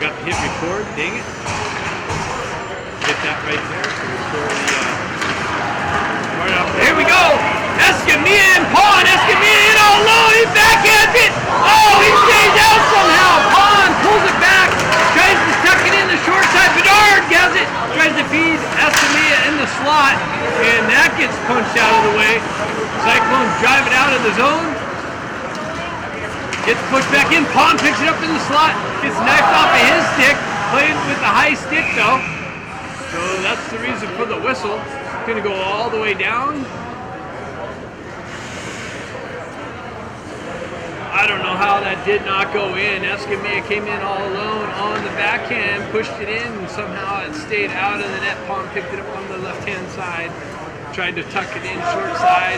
Forgot to hit record, dang it. Hit that right there. So here we go! Escalating and Pawn! Escalating in all low! He backhands it! Oh, he stays out somehow! Pawn pulls it back, tries to tuck it in the short side. Bedard has it, tries to feed Escamilla in the slot, and that gets punched out of the way. Cyclones drive it out of the zone. Gets pushed back in. Pawn picks it up in the slot. Gets knifed off of his stick. Played with the high stick though. So that's the reason for the whistle. It's going to go all the way down. I don't know how that did not go in. Escamilla came in all alone on the backhand, pushed it in, and somehow it stayed out of the net. Pawn picked it up on the left-hand side. Tried to tuck it in short side.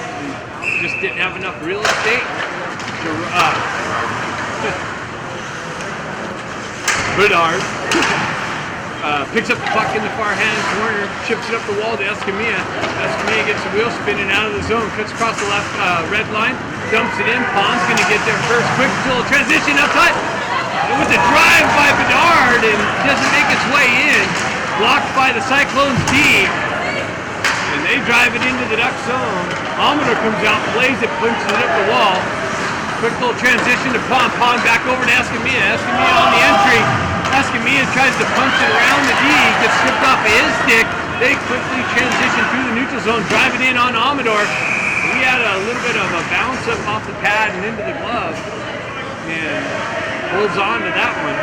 And just didn't have enough real estate. Bedard picks up the puck in the far hand corner, chips it up the wall to Escamilla. Escamilla gets the wheel spinning out of the zone, cuts across the left red line, dumps it in. Pawn's going to get there first. Quick little transition outside. And with the drive by Bedard and doesn't make its way in. Blocked by the Cyclones D. And they drive it into the Duck zone. Amador comes out, plays it, punches it up the wall. Quick little transition to Pawn. Pawn back over to Escamilla. Escamilla on the entry. Escamilla tries to punch it around the D. Gets stripped off of his stick. They quickly transition through the neutral zone. Drive it in on Amador. He had a little bit of a bounce up off the pad and into the glove. And holds on to that one.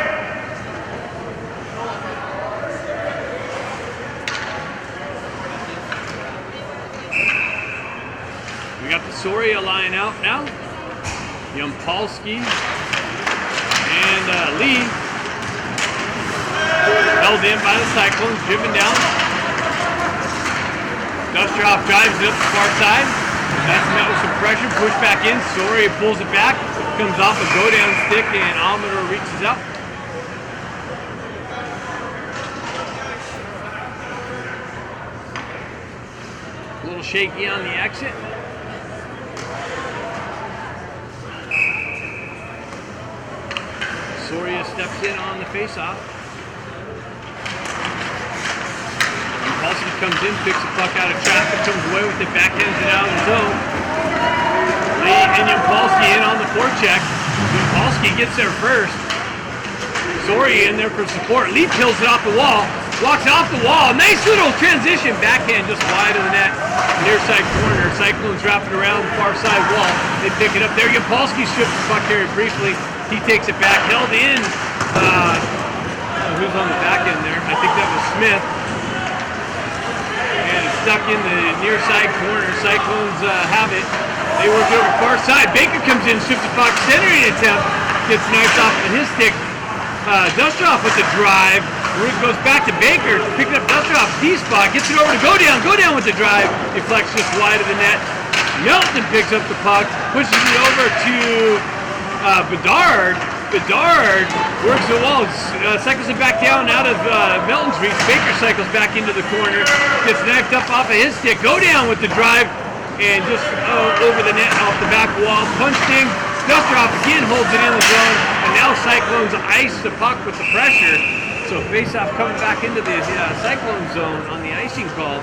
We got the Soria line out now. Yampolsky and Lee held in by the Cyclones, driven down. Dustrov drives it up the far side. That's met with some pressure, pushed back in. Soria pulls it back, comes off a go-down stick, and Amador reaches out. A little shaky on the exit. Soria steps in on the face-off. Yampolsky comes in, picks the puck out of traffic, comes away with it, backhands it out of the zone. Lee and Yampolsky in on the forecheck. Yampolsky gets there first. Soria in there for support. Lee peels it off the wall, walks off the wall. Nice little transition, backhand just wide of the net. Near side corner. Cyclones wrap it around the far side wall. They pick it up there. Yampolsky strips the puck here briefly. He takes it back, held in. Who's on the back end there? I think that was Smith. And stuck in the near side corner. Cyclones have it. They work over far side. Baker comes in, strips the puck, centering attempt. Gets knifed off of his stick. Dustrov with the drive. It goes back to Baker, picking up Dustrov's D-spot. Gets it over to go down with the drive. Deflects just wide of the net. Melton picks up the puck, pushes it over to Bedard. Bedard works the wall, cycles it back down out of Melton's reach. Baker cycles back into the corner, gets knifed up off of his stick. Go down with the drive, and just over the net off the back wall. Punched in. Dustrov again holds it in the zone, and now Cyclones ice the puck with the pressure. So face-off coming back into the Cyclone zone on the icing call.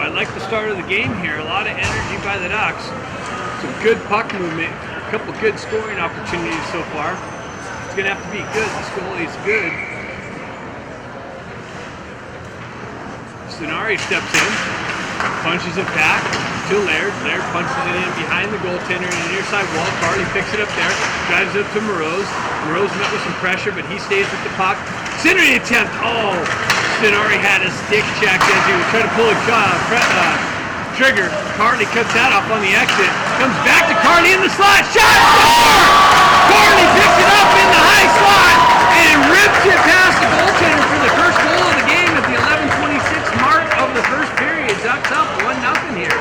I like the start of the game here. A lot of energy by the Ducks. Some good puck movement. A couple good scoring opportunities so far. It's going to have to be good. This goalie's good. Stenari steps in. Punches it back to Laird. Laird punches it in behind the goaltender in the near side wall. Carly picks it up there. Drives it up to Moroz. Moroz met with some pressure, but he stays with the puck. Centering attempt. Oh! Stenari had a stick checked as he was trying to pull a trigger. Carly cuts that off on the exit. Comes back to Carly in the slot. Shot! Score! Carly picks it up in the high slot and rips it past the goaltender for the first goal of the game at the 11:26 mark of the first period. Ducks up 1-0 here.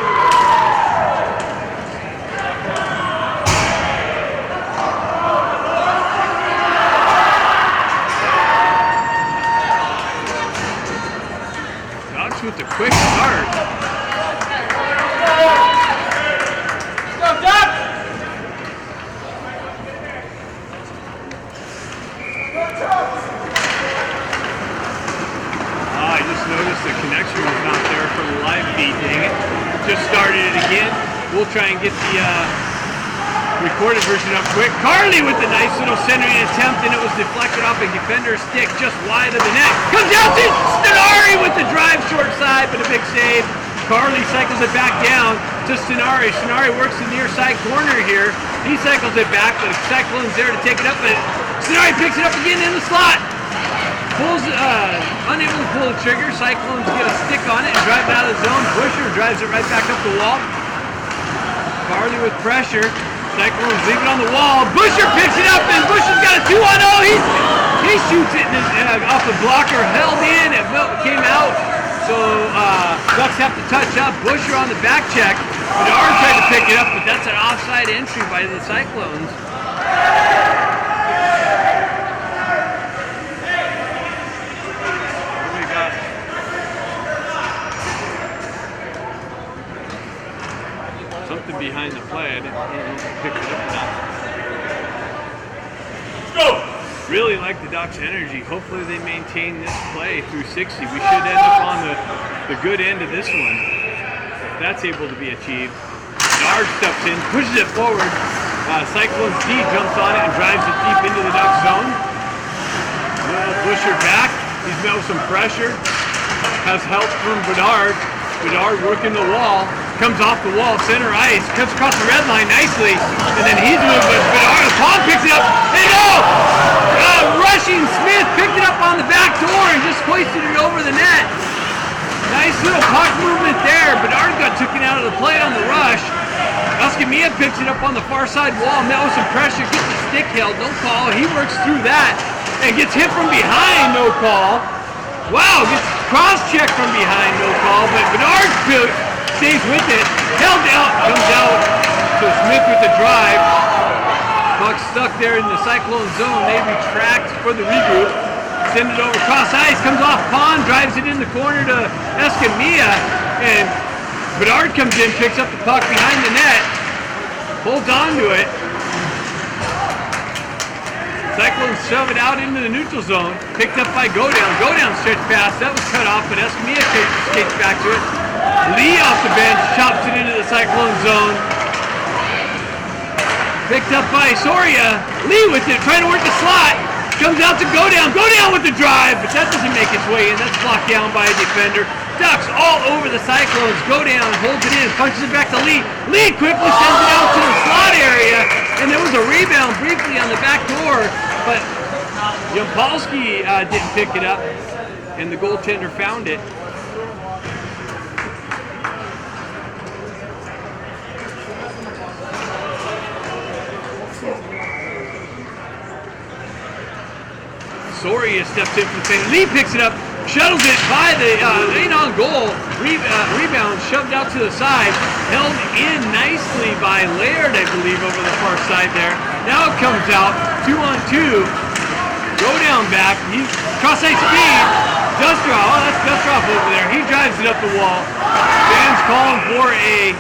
With the quick start. try and get the recorded version up quick. Carly with the nice little centering attempt, and it was deflected off a defender's stick just wide of the net. Comes out to Stenari with the drive short side, but a big save. Carly cycles it back down to Stenari. Stenari works the near side corner here. He cycles it back, but Cyclones there to take it up, but Stenari picks it up again in the slot. Pulls, unable to pull the trigger. Cyclones get a stick on it and drive it out of the zone. Busher drives it right back up the wall. Carly with pressure. Cyclones leave it on the wall. Busher picks it up, and Busher's got a 2-on-0. He shoots it off the blocker, held in, and came out. So Ducks have to touch up. Busher on the back check. Bedard tried to pick it up, but that's an offside entry by the Cyclones. What do we got? Something behind the play. I didn't pick it up now. Let's go! Really like the Ducks' energy. Hopefully they maintain this play through 60. We should end up on the good end of this one. If that's able to be achieved. Bedard steps in, pushes it forward. Cyclones D jumps on it and drives it deep into the Ducks zone. Busher back. He's met with some pressure. Has help from Bedard. Bedard working the wall. Comes off the wall, center ice. Cuts across the red line nicely. And then he's moved, but Bedard, Paul picks it up. And rushing Smith picked it up on the back door and just hoisted it over the net. Nice little puck movement there. Bedard got taken out of the play on the rush. Escamilla picks it up on the far side wall, met with some pressure, gets the stick held, no call. He works through that and gets hit from behind, no call. Wow, gets cross-checked from behind, no call, but Bedard stays with it, held out, comes out. So Smith with the drive. Puck stuck there in the Cyclone zone. They retract for the regroup. Send it over cross ice, comes off Pond, drives it in the corner to Escamilla, and Bedard comes in, picks up the puck behind the net, holds on to it. Cyclones shove it out into the neutral zone, picked up by Godown. Godown stretch pass, that was cut off, but Escamilla skates back to it. Lee off the bench, chops it into the Cyclone zone. Picked up by Soria. Lee with it, trying to work the slot. Comes out to Godown. Godown with the drive, but that doesn't make its way in. That's blocked down by a defender. Ducks all over the Cyclones. Godown holds it in, punches it back to Lee. Lee quickly sends it out to the slot area, and there was a rebound briefly on the back door, but Yampolsky didn't pick it up, and the goaltender found it. Soria steps in from the thing. Lee picks it up, shuttles it by the lane on goal. Rebound shoved out to the side, held in nicely by Laird, I believe, over the far side there. Now it comes out 2-on-2. Go down back. He's cross ice speed. Dustrov. Oh, that's Dustrov over there. He drives it up the wall. Fans calling for a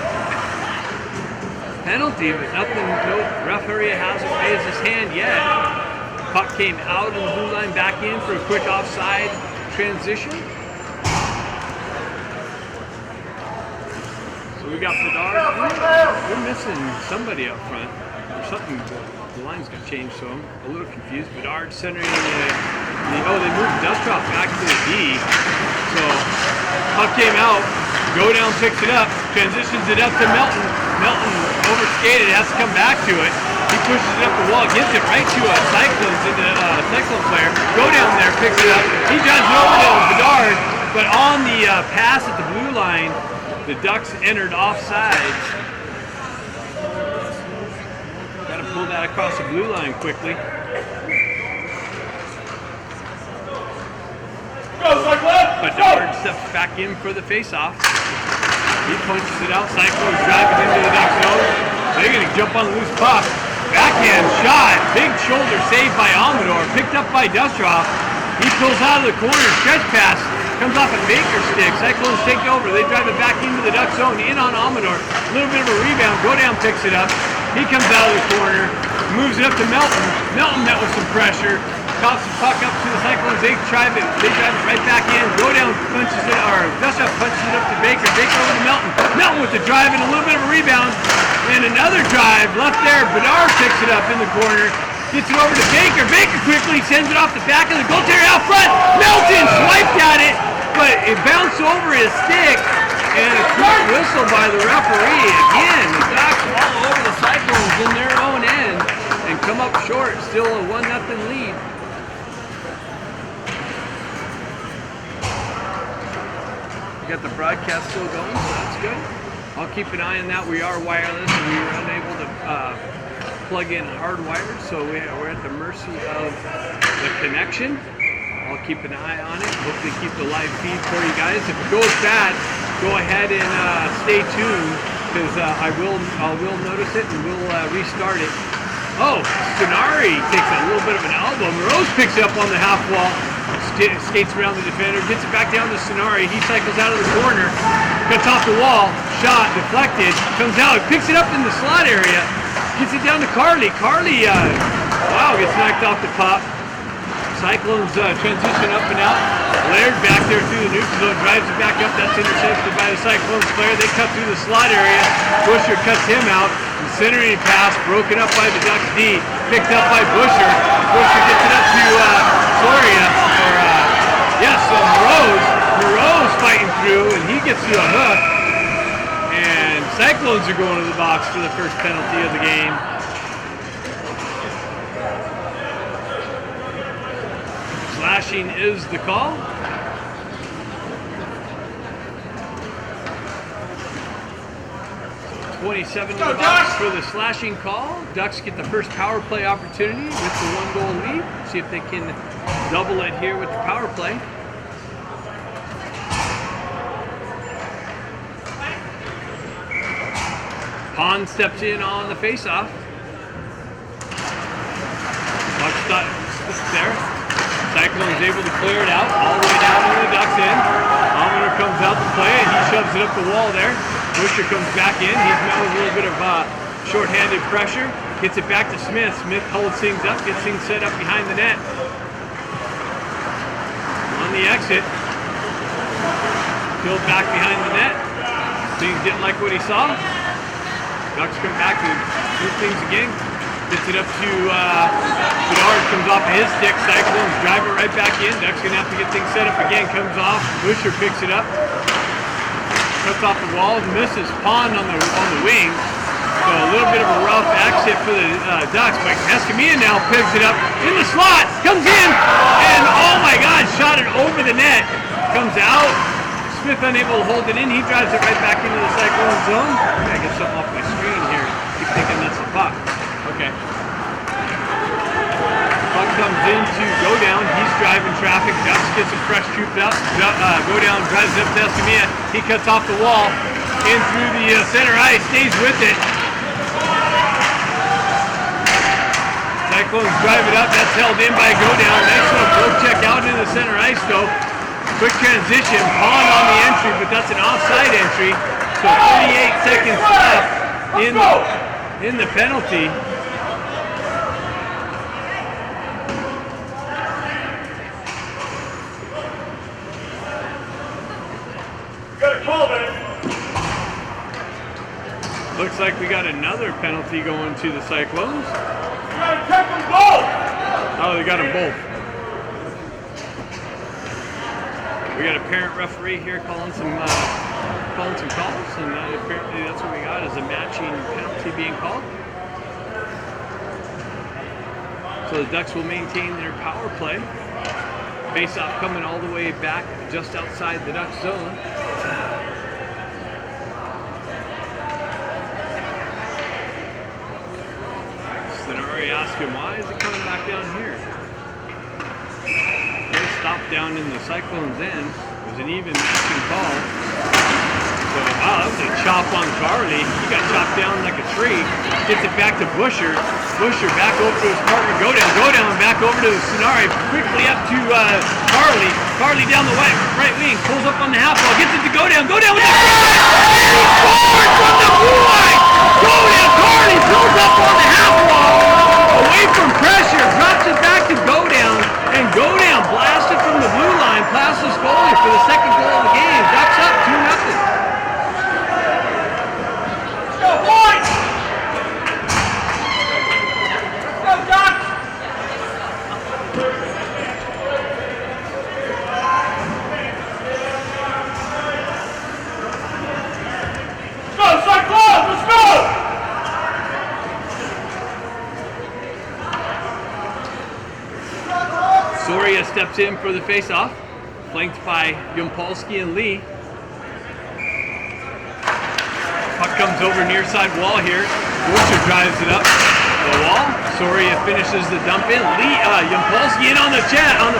penalty, but nothing. No referee hasn't raised his hand yet. Puck came out of the blue line, back in for a quick offside transition. So we got Bedard. We're missing somebody up front. Or something. The line's got changed, so I'm a little confused. Bedard centering they moved Dustrov back to the D. So puck came out. Godown picks it up, transitions it up to Melton. Melton overskated, has to come back to it. He pushes it up the wall, gives it right to Cyclone player. Go down there, picks it up. He drives it over to Bedard, but on the pass at the blue line, the Ducks entered offside. Got to pull that across the blue line quickly. Bedard steps back in for the face-off. He punches it out. Cyclones drive it into the Ducks zone. They're going to jump on the loose puck. Backhand shot. Big shoulder save by Amador. Picked up by Dustrov. He pulls out of the corner. Stretch pass. Comes off a Baker stick. Cyclones take over. They drive it back into the Ducks zone. In on Amador. A little bit of a rebound. Godown picks it up. He comes out of the corner. Moves it up to Melton. Melton met with some pressure. Tops the puck up to the Cyclones. They drive it right back in. Go down punches it, or Dust Up punches it up to Baker. Baker over to Melton. Melton with the drive and a little bit of a rebound. And another drive left there. Bedard picks it up in the corner. Gets it over to Baker. Baker quickly sends it off the back of the goaltender out front. Melton swiped at it, but it bounced over his stick. And a quick whistle by the referee. Again, the Ducks all over the Cyclones in their own end and come up short. Still a 1-0 lead. Got the broadcast still going, so that's good. I'll keep an eye on that. We are wireless and we were unable to plug in hardwired, so we're at the mercy of the connection. I'll keep an eye on it. Hopefully keep the live feed for you guys. If it goes bad, go ahead and stay tuned, because I will notice it and we'll restart it. Oh, Stenari takes a little bit of an elbow. Rose picks it up on the half wall. Skates around the defender, gets it back down to Stenari. He cycles out of the corner, cuts off the wall, shot, deflected, comes out, picks it up in the slot area, gets it down to Carly. Carly, wow, gets knocked off the pop. Cyclones transition up and out. Laird back there through the neutral zone, drives it back up. That's intercepted by the Cyclones player. They cut through the slot area. Busher cuts him out. The centering pass broken up by the Ducks D. Picked up by Busher. Busher gets it up to Soria. Moreau's fighting through, and he gets to a hook. And Cyclones are going to the box for the first penalty of the game. Slashing is the call. So 27 in the box for the slashing call. Ducks get the first power play opportunity with the 1-goal lead. See if they can double it here with the power play. Pond steps in on the face-off. Puck there. Cyclone's able to clear it out all the way down to the Ducks end. Almoner comes out to play and he shoves it up the wall there. Busher comes back in. He's met with a little bit of short-handed pressure. Gets it back to Smith. Smith holds things up, gets things set up behind the net. On the exit. Peeled back behind the net. Things didn't like what he saw. Ducks come back and do things again. Gets it up to Bedard, comes off of his stick. Cyclones drive it right back in. Ducks gonna have to get things set up again. Comes off. Busher picks it up. Cuts off the wall. Misses Pond on the wing. So a little bit of a rough exit for the Ducks. But Escamilla now picks it up in the slot. Comes in. And oh my God, shot it over the net. Comes out. Smith unable to hold it in. He drives it right back into the Cyclone zone. I gotta get something off my screen here. Keep thinking that's the puck. Okay. Puck comes in to go down. He's driving traffic. Ducks gets some fresh troops up. Go down, drives up to Escamilla. He cuts off the wall. In through the center ice. Stays with it. Cyclones drive it up. That's held in by Go Down. Nice little go check out into the center ice though. Quick transition, Pond on the entry, but that's an offside entry. So 38 seconds left in the penalty. Looks like we got another penalty going to the Cyclones. You gotta check them both! Oh, they got them both. We got a parent referee here calling some calls, and apparently that's what we got, is a matching penalty being called. So the Ducks will maintain their power play. Face-off coming all the way back just outside the Ducks zone. Stenari asked him, why is it coming back down here? Stop down in the Cyclones end. It was an even matching call. So, wow, that was a chop on Carly. He got chopped down like a tree. Gets it back to Busher. Busher back over to his partner. Go down, back over to Stenari. Quickly up to Carly. Carly down the right wing. Pulls up on the half wall. Gets it to Go Down. Go Down with the he scores from the blue line. Go Down. Carly pulls up on the half wall. Away from pressure. Drops it back to Go Down. Soria steps in for the face-off, flanked by Yumpolsky and Lee. Puck comes over near side wall here. Busher drives it up the wall. Soria finishes the dump in. Lee, Yumpolsky in on the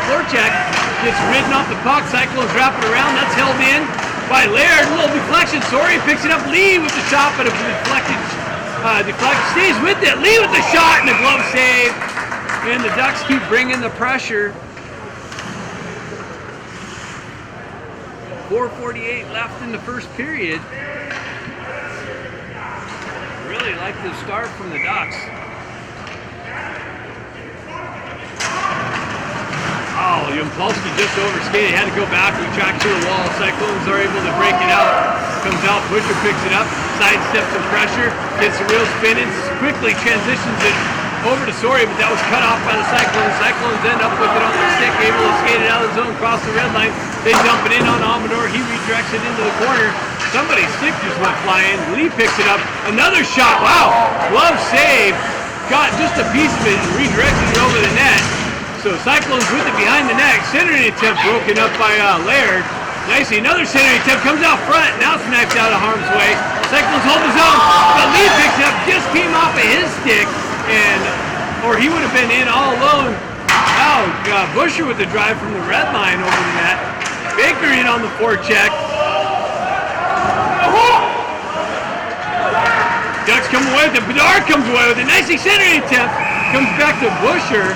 floor check. Gets ridden off the puck. Cyclones wrap it around. That's held in by Laird. A little deflection. Soria picks it up. Lee with the shot, but a deflected stays with it. Lee with the shot and the glove save. And the Ducks keep bringing the pressure. 4:48 left in the first period. Really like the start from the Ducks. Oh, Yumpolsky just overskated. Had to go back, retract to the wall. Cyclones are able to break it out. Comes out, Busher picks it up, sidesteps some pressure, gets the wheel spinning, quickly transitions it over to Soria, but that was cut off by the Cyclones. Cyclones end up with it on their stick, able to skate it out of the zone, cross the red line. They dump it in on Amador. He redirects it into the corner. Somebody's stick just went flying. Lee picks it up. Another shot. Wow. Glove save. Got just a piece of it and redirected it over the net. So Cyclones with it behind the net. Centering attempt broken up by Laird. Nicely. Another centering attempt comes out front. Now sniped out of harm's way. Cyclones hold his own. But Lee picks it up. Just came off of his stick. Or he would have been in all alone. Oh, Busher with the drive from the red line over the net. Baker in on the forecheck. Ducks come away with it. Bedard comes away with it. Nicely centering attempt. Comes back to Busher.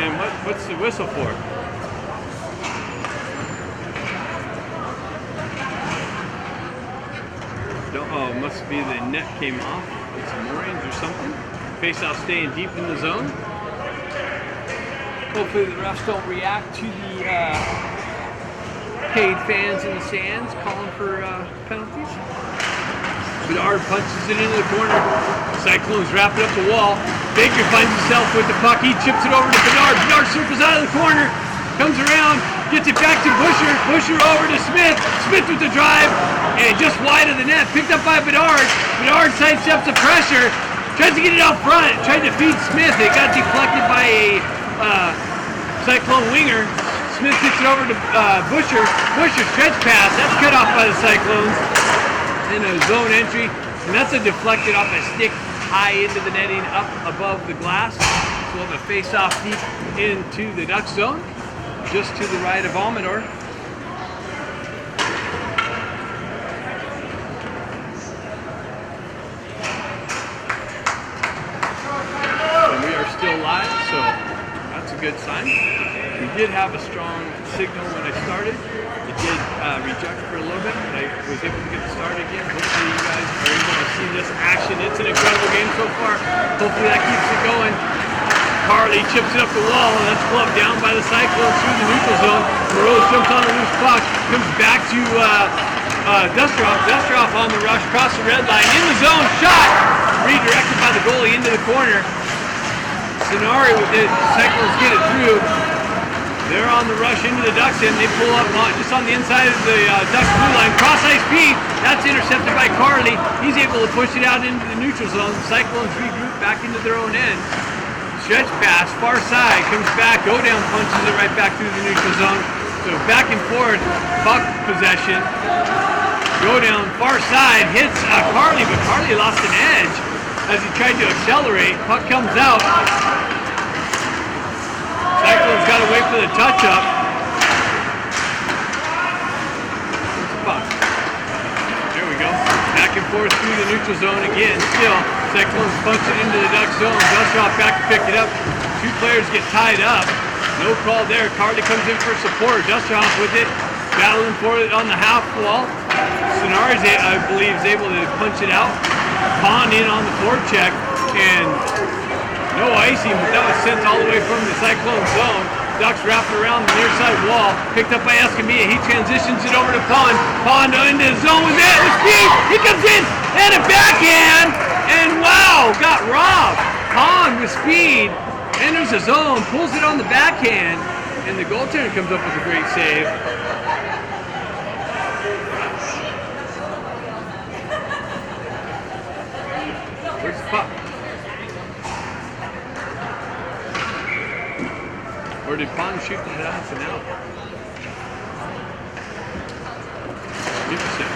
And what's the whistle for? Oh, it must be the net came off. It's moorings or something. Face-off staying deep in the zone. Hopefully the refs don't react to the paid fans in the stands calling for penalties. Bedard punches it into the corner. Cyclones wrap it up the wall. Baker finds himself with the puck. He chips it over to Bedard. Bedard circles out of the corner. Comes around. Gets it back to Busher. Busher over to Smith. Smith with the drive. And just wide of the net. Picked up by Bedard. Bedard sidesteps the pressure. Tries to get it out front. Tried to feed Smith. It got deflected by a Cyclone winger. Smith gets it over to Busher. Busher stretch pass. That's cut off by the Cyclones. In a zone entry. And that's a deflected off a stick high into the netting up above the glass. So we'll have a face-off deep into the Duck zone. Just to the right of Amador. And we are still live, so that's a good sign. We did have a strong signal when I started. It did reject for a little bit, but I was able to get the start again. Hopefully you guys are able to see this action. It's an incredible game so far. Hopefully that keeps it going. Harley chips it up the wall, and that's gloved down by the Cyclones through the neutral zone. Morose jumps on a loose puck, comes back to Dustrov. Dustrov on the rush, across the red line, in the zone, shot! Redirected by the goalie into the corner. Scenario with it, Cyclones get it through. They're on the rush into the Ducks, and they pull up just on the inside of the Ducks blue line. Cross-ice feed, that's intercepted by Carly. He's able to push it out into the neutral zone. Cyclones regroup back into their own end. Stretch pass, far side, comes back, go down, punches it right back through the neutral zone. So back and forth, puck possession. Go down, far side, hits Carly, but Carly lost an edge as he tried to accelerate. Puck comes out. Cyclones got to wait for the touch-up. Puck. There we go. Back and forth through the neutral zone again. Still, Cyclones punch it into the Duck zone. Dustrov back to pick it up. Two players get tied up. No call there. Carly comes in for support. Dustrov with it. Battling for it on the half wall. Sonar's, I believe, is able to punch it out. Pond in on the forecheck. And no icing, but that was sent all the way from the Cyclone zone. Ducks wrapped around the near side wall. Picked up by Escamilla. He transitions it over to Pond. Pond into the zone with it. With speed. He comes in. And a backhand. And wow, got robbed. Pond with speed. Enters the zone. Pulls it on the backhand. And the goaltender comes up with a great save. Where's the puck? did Pond shoot that out and out? Interesting.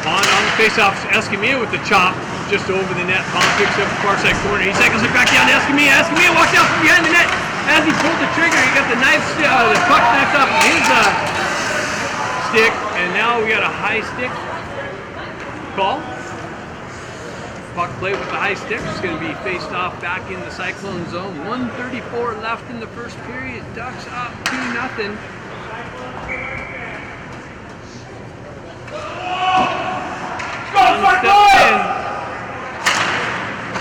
Pond on the face-off. Escamilla with the chop just over the net. Pond picks up the far side corner. He cycles it back down to Escamilla. Escamilla walks out from behind the net. As he pulled the trigger, he got the puck knifed off his stick, and now we got a high stick call. Puck play with the high stick. It's going to be faced off back in the Cyclone zone. 1:34 left in the first period. Ducks up 2-0.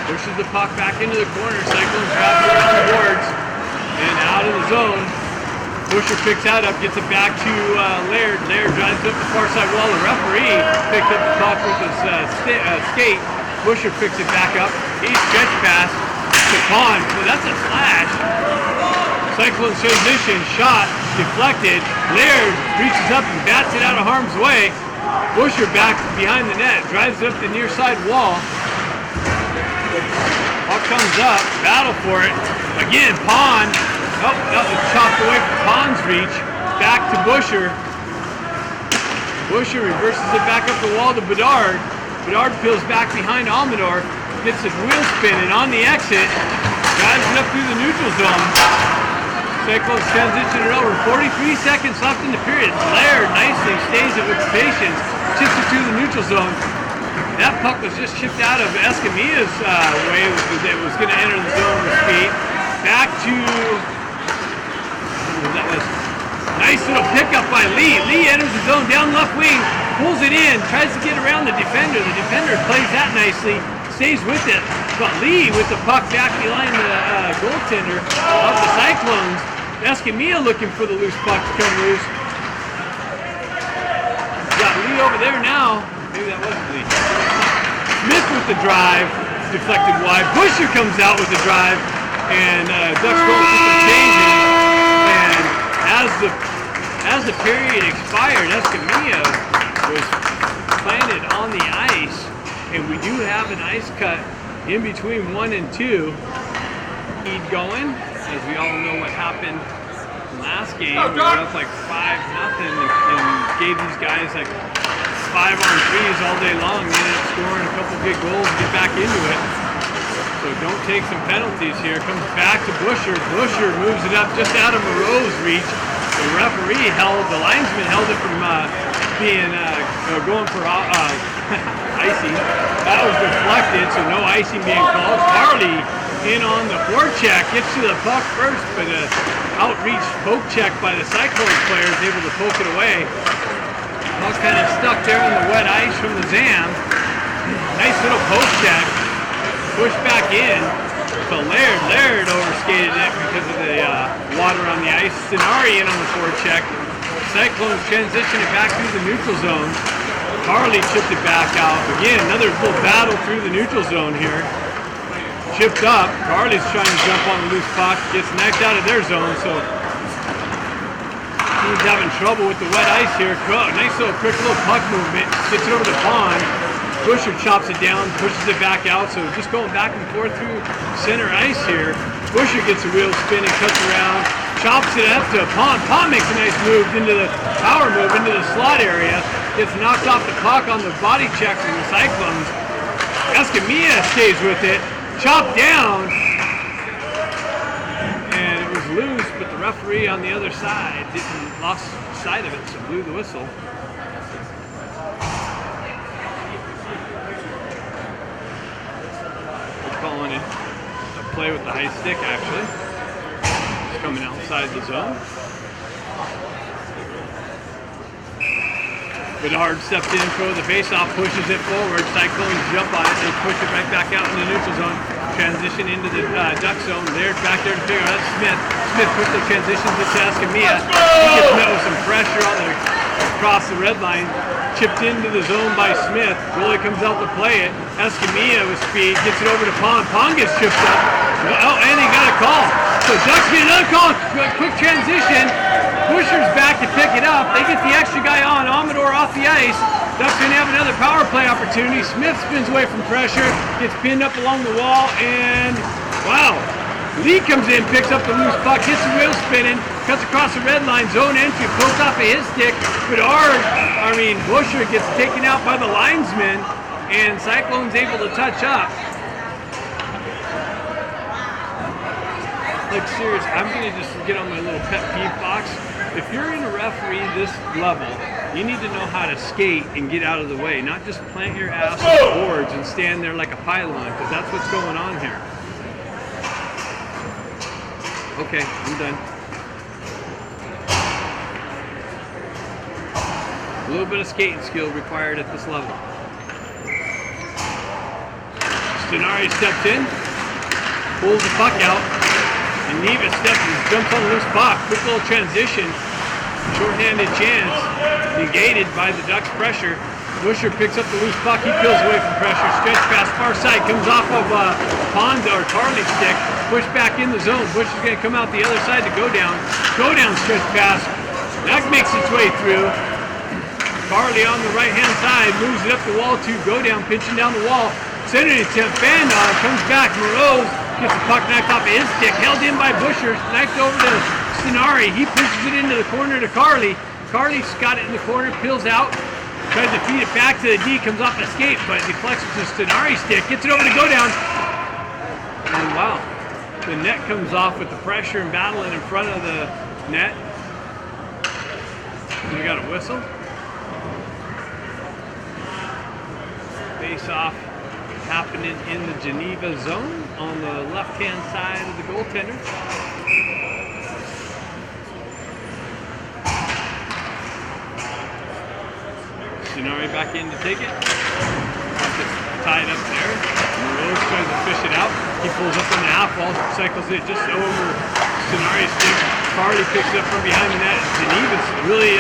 Pushes the puck back into the corner. Cyclones wraps around the boards and out of the zone. Busher picks that up, gets it back to Laird. Laird drives up the far side wall. The referee picked up the puck with his skate. Busher picks it back up. He stretch pass to Pond. So that's a slash. Cyclone transition, shot, deflected. Laird reaches up and bats it out of harm's way. Busher back behind the net, drives it up the near side wall. Puck comes up, battle for it. Again, Pond. Oh, that was chopped away from Pond's reach. Back to Busher. Busher reverses it back up the wall to Bedard. Bedard peels back behind Almador. Gets his wheel spinning on the exit. Drives it up through the neutral zone. Cyclones transition it over. 43 seconds left in the period. Laird nicely stays it with patience. Chips it through the neutral zone. That puck was just chipped out of Escamilla's way. It was going to enter the zone with speed. Back to... That was nice little pickup by Lee. Lee enters the zone down left wing, pulls it in, tries to get around the defender. The defender plays that nicely, stays with it. But Lee with the puck back behind the goaltender of the Cyclones. Escamilla looking for the loose puck to come loose. Got Lee over there now. Maybe that wasn't Lee. Smith with the drive, deflected wide. Busher comes out with the drive, and Ducks going for some changes. And as the period expired, Escamilla was planted on the ice, and we do have an ice cut in between 1 and 2. Lead going, as we all know what happened last game. We were up like 5-0 and gave these guys like 5-on-3s all day long. They ended up scoring a couple big goals to get back into it. So don't take some penalties here. Comes back to Busher. Busher moves it up just out of Moreau's reach. The referee the linesman held it from being going for icing. That was deflected, so no icing being called. Harley in on the forecheck, gets to the puck first, but outreach poke check by the Cyclones player is able to poke it away. Puck kind of stuck there on the wet ice from the Zam. Nice little poke check. Pushed back in, but Laird overskated it because of the water on the ice. Stenari in on the forecheck. Cyclones transition it back through the neutral zone. Harley chipped it back out. Again, another little battle through the neutral zone here. Chipped up. Harley's trying to jump on the loose puck. Gets knocked out of their zone, so he's having trouble with the wet ice here. Nice little quick little puck movement. Gets it over the Pond. Busher chops it down, pushes it back out, so just going back and forth through center ice here. Busher gets a wheel spin and cuts around, chops it up to Pond. Pond makes a nice move into the power move into the slot area. Gets knocked off the puck on the body check from the Cyclones. Escamilla stays with it, chopped down, and it was loose, but the referee on the other side lost sight of it, so blew the whistle. Calling it a play with the high stick, actually. It's coming outside the zone. Bedard steps in for the faceoff, pushes it forward. Cyclones jump on it, they push it right back out in the neutral zone. Transition into the Duck zone. They're back there to figure out Smith. Smith quickly transitions it to Escamilla. He gets met with some pressure across the red line. Chipped into the zone by Smith. Goalie comes out to play it. Escamilla with speed gets it over to Pond. Pond gets chipped up. Oh, and he got a call. So Ducks get another call. Quick transition. Busher's back to pick it up. They get the extra guy on. Almador off the ice. Ducks gonna have another power play opportunity. Smith spins away from pressure. Gets pinned up along the wall. And wow, Lee comes in, picks up the loose puck, hits the wheel spinning, cuts across the red line, zone entry, pokes off of his stick. Busher gets taken out by the linesman, and Cyclone's able to touch up. Like, serious, I'm going to just get on my little pet peeve box. If you're in a referee this level, you need to know how to skate and get out of the way, not just plant your ass on the boards and stand there like a pylon, because that's what's going on here. Okay, I'm done. A little bit of skating skill required at this level. Stenari steps in, pulls the puck out, and Geneva steps and jumps on the loose puck. Quick little transition, shorthanded chance, negated by the Ducks' pressure. Busher picks up the loose puck, he peels away from pressure, stretch pass far side, comes off of Pond or Carly's stick, push back in the zone. Busher's going to come out the other side to go down stretch pass. That makes its way through. Carly on the right-hand side, moves it up the wall to go down, pitching down the wall. Center attempt, Bandon comes back, Moreau gets the puck knifed off of his stick, held in by Busher, knifed over to Stenari. He pushes it into the corner to Carly. Carly's got it in the corner, peels out, tries to feed it back to the D, comes off the skate, but deflects to Stenari's stick, gets it over to go down. And wow, the net comes off with the pressure and battling in front of the net. We got a whistle. Face off happening in the Geneva zone on the left-hand side of the goaltender. Stenari back in to take it. Gets tied up there. Moreau tries to fish it out. He pulls up on the half wall, cycles it just over Stenari's stick. Carly picks it up from behind the net. Geneva's really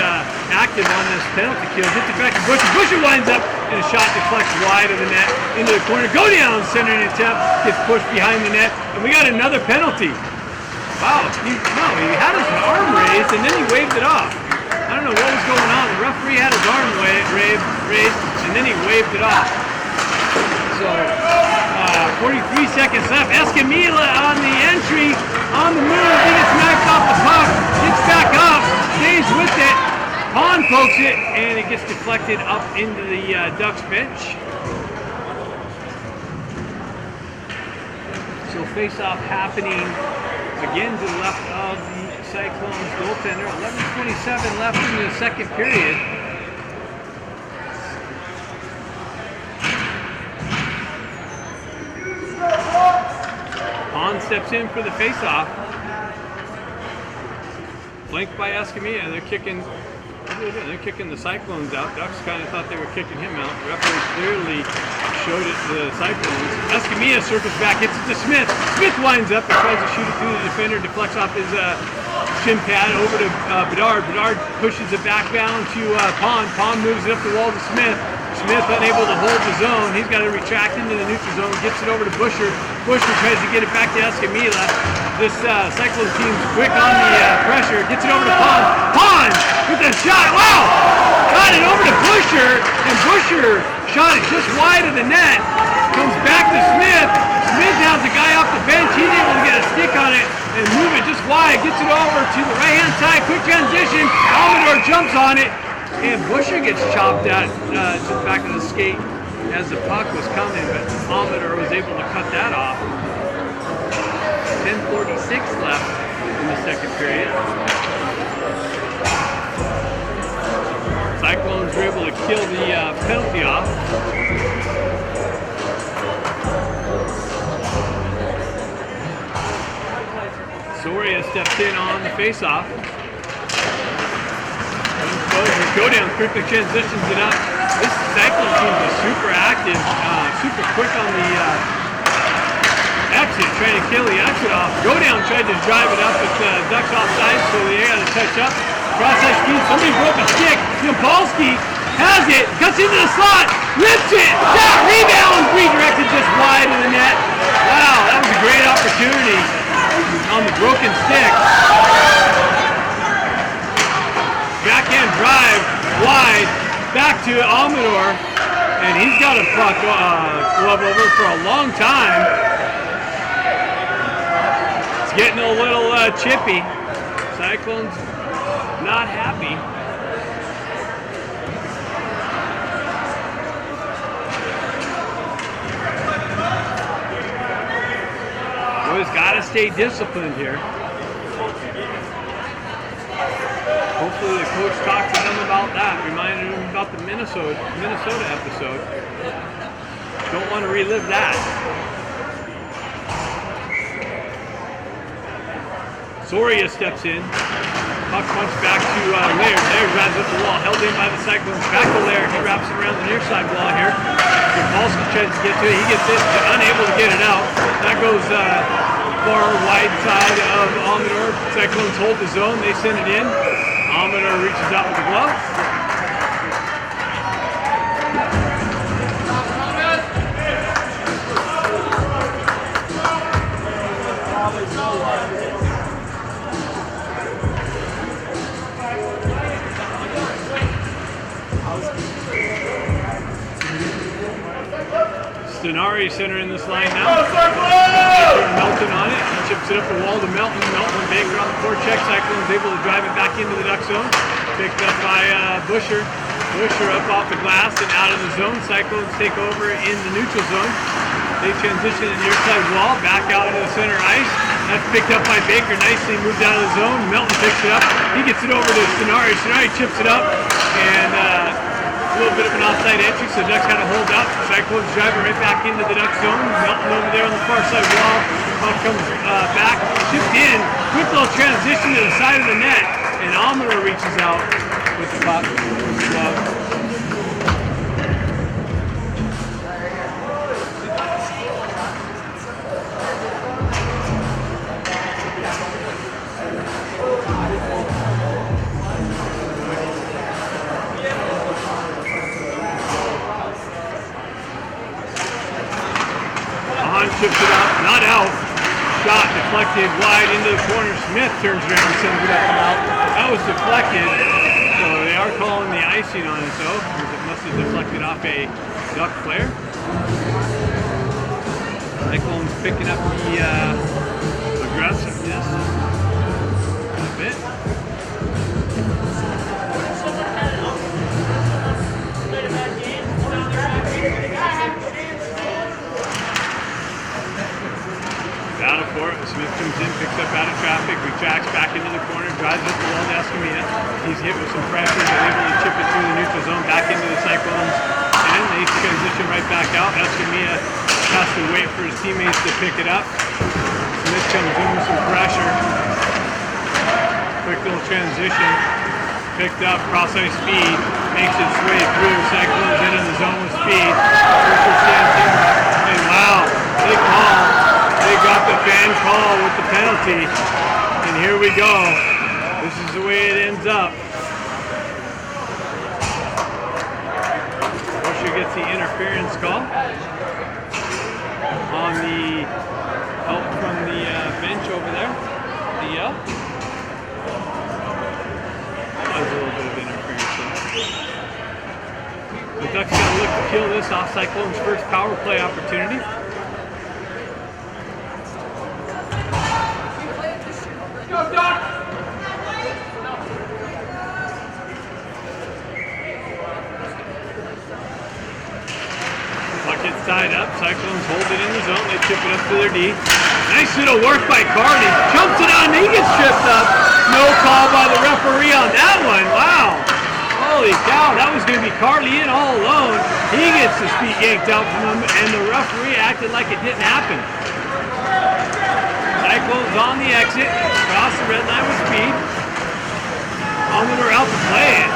active on this penalty kill. Gets it back to Busher. Busher winds up, and a shot deflects wide of the net into the corner. Go down, center attempt, gets pushed behind the net, and we got another penalty. Wow, he had his arm raised, and then he waved it off. I don't know what was going on. The referee had his arm raised, and then he waved it off. So, 43 seconds left. Escamilla on the entry, on the move. He gets knocked off the puck, gets back up, stays with it. Pond pokes it, and it gets deflected up into the Ducks bench. So face-off happening again to the left of the Cyclones goaltender. 11:27 left in the second period. Pond steps in for the face-off. Flanked by Escamilla. They're kicking the Cyclones out. Ducks kind of thought they were kicking him out. The referee clearly showed it to the Cyclones. Escamilla circles back, hits it to Smith. Smith winds up and tries to shoot it through the defender, deflects off his shin pad over to Bedard. Bedard pushes it back down to Pond. Pond moves it up the wall to Smith. Smith unable to hold the zone. He's got to retract into the neutral zone, gets it over to Busher. Busher tries to get it back to Escamilla. This Cyclone team's quick on the pressure, gets it over to Pond. Pond with a shot, wow! Got it over to Busher, and Busher shot it just wide of the net. Comes back to Smith. Smith has a guy off the bench. He's able to get a stick on it and move it just wide. Gets it over to the right-hand side. Quick transition. Almador jumps on it. And Busher gets chopped out to the back of the skate as the puck was coming, but Almador was able to cut that off. 10:46 left in the second period. Cyclones were able to kill the penalty off. Soria steps in on the face-off. Go down, quickly transitions it up. This Cyclone team is super active, super quick on the exit, trying to kill the exit off. Go down, tried to drive it up, but Ducks offside, so they got to touch up. Cross-ice speed, somebody broke a stick. Yampolsky has it, cuts into the slot, lifts it, shot, rebound, redirected just wide of the net. Wow, that was a great opportunity on the broken stick. Backhand drive, wide, back to Almador, and he's got a puck glove over for a long time. It's getting a little chippy. Cyclones not happy. Always got to stay disciplined here. Hopefully the coach talked to them about that, reminded them about the Minnesota episode. Don't want to relive that. Soria steps in. Puck punch back to Laird. Laird grabs up the wall, held in by the Cyclones. Back to Laird. He wraps it around the near side wall here. Grabowski tries to get to it. He gets it, unable to get it out. That goes far wide side of Amador. Cyclones hold the zone. They send it in. Amador reaches out with the glove. Stenari center in this line now. Melton on it. He chips it up the wall to Melton. Melton and Baker on the forecheck. Cyclones able to drive it back into the Duck zone. Picked up by Busher. Busher up off the glass and out of the zone. Cyclones take over in the neutral zone. They transition to the near side wall. Back out into the center ice. That's picked up by Baker. Nicely moved out of the zone. Melton picks it up. He gets it over to Stenari. Stenari chips it up. And a little bit of an offside entry, so Ducks kind of hold up. Cyclones driving right back into the Duck zone. Melton over there on the far side wall. Puck comes back, shipped in. Quick little transition to the side of the net. And Amador reaches out with the puck. Glove. Chips it up, not out. Shot deflected wide into the corner. Smith turns around and sends it up and out. That was deflected. So they are calling the icing on it though, because it must have deflected off a Duck player. Cyclones picking up the aggressiveness a bit. Battle for it. Smith comes in, picks up out of traffic, retracts back into the corner, drives up the wall to Escamilla. He's hit with some pressure, they're able to chip it through the neutral zone, back into the Cyclones, and they transition right back out. Escamilla has to wait for his teammates to pick it up. Smith comes in with some pressure. Quick little transition. Picked up, cross-ice speed, makes its way through. Cyclones in the zone with speed. And wow, they call. They got the fan call with the penalty, and here we go. This is the way it ends up. Busher gets the interference call on the help from the bench over there. The yell. That was a little bit of interference there. The Ducks got to look to kill this off. Cyclones' first power play opportunity. Gets tied up. Cyclones hold it in the zone. They chip it up to their D. Nice little work by Carney. Jumps it on. He gets tripped up. No call by the referee on that one. Wow. Holy cow. That was going to be Carney in all alone. He gets his feet yanked out from him, and the referee acted like it didn't happen. Cyclones on the exit. Cross the red line with speed. Amador out to play it.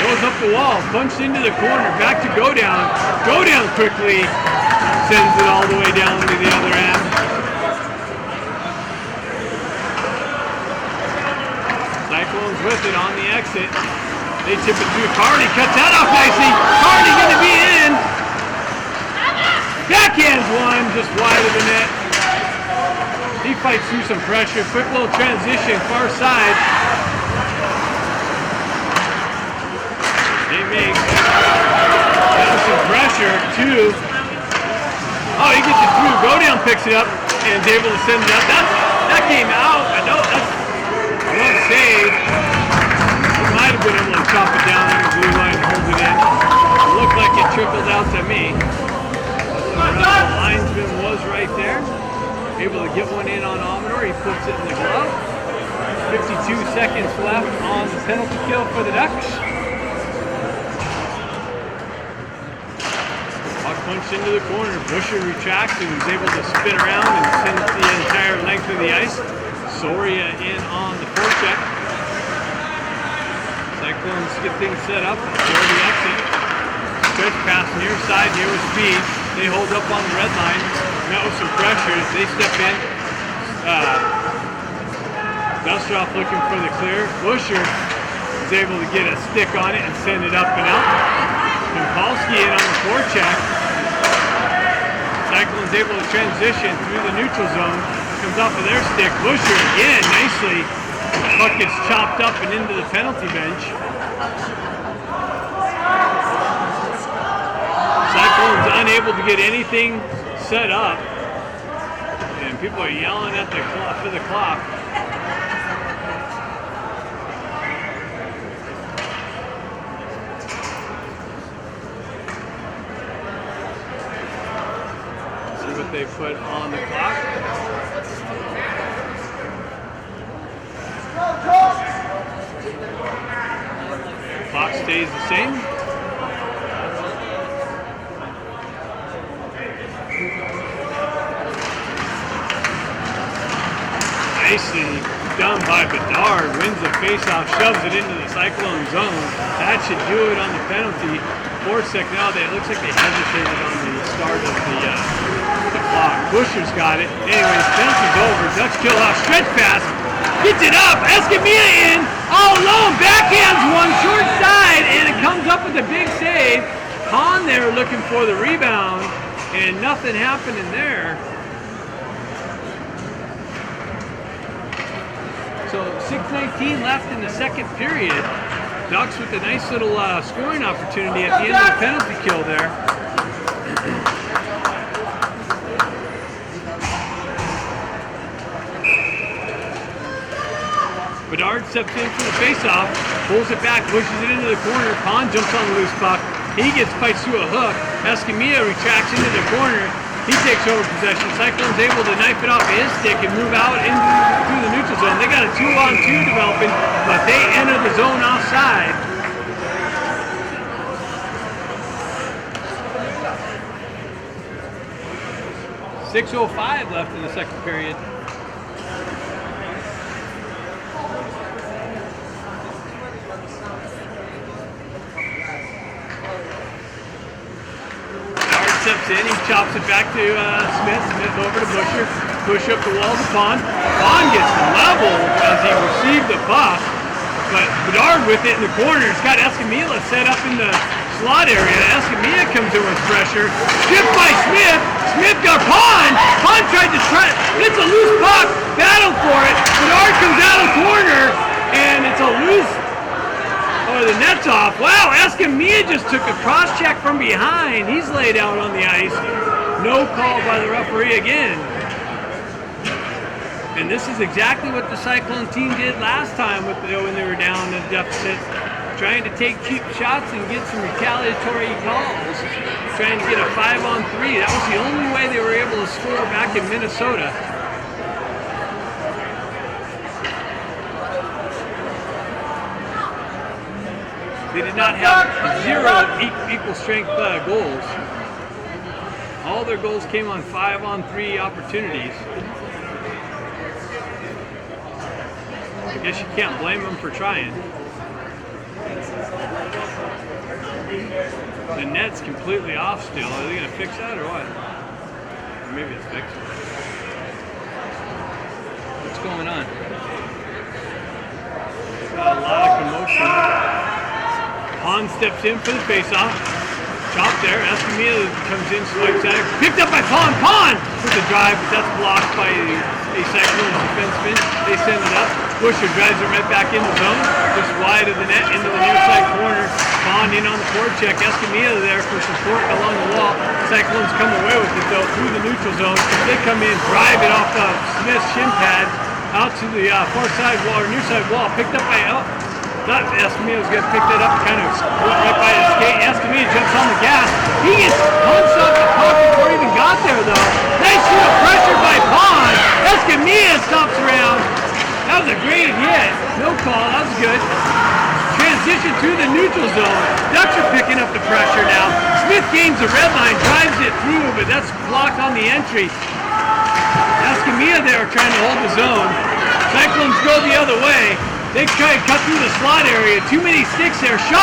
Goes up the wall, punched into the corner, back to go down. Go down quickly, sends it all the way down to the other end. Cyclones with it on the exit. They chip it through. Carney cuts that off nicely. Carney going to be in. Backhands one, just wide of the net. He fights through some pressure. Quick little transition, far side. They make some pressure to. Oh, he gets it through. Go down, picks it up, and is able to send it up. That came out. I know that's well saved. He might have been able to chop it down on the blue line and hold it in. It looked like it trickled out to me. The linesman was right there. Able to get one in on Amador. He puts it in the glove. 52 seconds left on the penalty kill for the Ducks. Puck punched into the corner. Busher retracts and was able to spin around and send it the entire length of the ice. Soria in on the forecheck. Cyclones get things set up for the exit. Stretch pass near side here with speed. They hold up on the red line. Met with some pressure. They step in. Dustoff looking for the clear. Busher is able to get a stick on it and send it up and out. Kompalski in on the forecheck. Cyclone's able to transition through the neutral zone. Comes off of their stick. Busher again nicely. Puck gets chopped up and into the penalty bench. Cyclones unable to get anything set up. And people are yelling at the clock for the clock. They put on the clock. Clock stays the same. Nicely done by Bedard. Wins the faceoff, shoves it into the Cyclone zone. That should do it on the penalty. 4 seconds. Now it looks like they hesitated on the start of the clock. Busher's got it. Anyways, penalty's over. Ducks kill off. Stretch pass. Gets it up. Escamilla in. All alone. Backhands one short side. And it comes up with a big save. Hahn there looking for the rebound. And nothing happening there. So 6:19 left in the second period. Ducks with a nice little scoring opportunity at the end of the penalty kill there. Bedard steps in for the faceoff, pulls it back, pushes it into the corner. Hahn jumps on the loose puck. He gets piped through a hook. Escamilla retracts into the corner. He takes over possession. Cyclone's able to knife it off his stick and move out through the neutral zone. They got a 2-on-2 developing, but they enter the zone offside. .6:05 left in the second period. Steps in, he chops it back to Smith. Smith over to Busher. Push up the wall to Pond. Pond gets leveled as he received the puck. But Bedard with it in the corner. It's got Escamilla set up in the slot area. Escamilla comes in with pressure. Stripped by Smith. Smith got Pond. Pond tried to it's a loose puck. Battle for it. Bedard comes out of the corner. And it's a loose. Or the net's off. Wow, Escamilla just took a cross check from behind. He's laid out on the ice. No call by the referee again. And this is exactly what the Cyclone team did last time when they were down in deficit. Trying to take cheap shots and get some retaliatory calls. Trying to get a 5-on-3. That was the only way they were able to score back in Minnesota. They did not have 0 equal strength goals. All their goals came on 5-on-3 opportunities. I guess you can't blame them for trying. The net's completely off still. Are they going to fix that or what? Or maybe it's fixed. What's going on? Got a lot of commotion. Hahn steps in for the faceoff. Chop there. Escamilla comes in, swipes at it. Picked up by Pond. Pond with the drive, but that's blocked by a Cyclones defenseman. They send it up. Busher drives it right back in the zone. Just wide of the net into the near side corner. Pond in on the forecheck. Escamilla there for support along the wall. Cyclones come away with it though through the neutral zone. They come in, drive it off the Smith's shin pad out to the far side wall or near side wall. Picked up by Not Escamilla's going to pick that up, kind of right by his skate. Escamilla jumps on the gas. He gets punched off the puck before he even got there, though. Nice shoot of pressure by Pond. Escamilla stops around. That was a great hit. No call. That was good. Transition to the neutral zone. Ducks are picking up the pressure now. Smith gains the red line, drives it through, but that's blocked on the entry. Escamilla there trying to hold the zone. Cyclones go the other way. They try to cut through the slot area. Too many sticks there. Shot!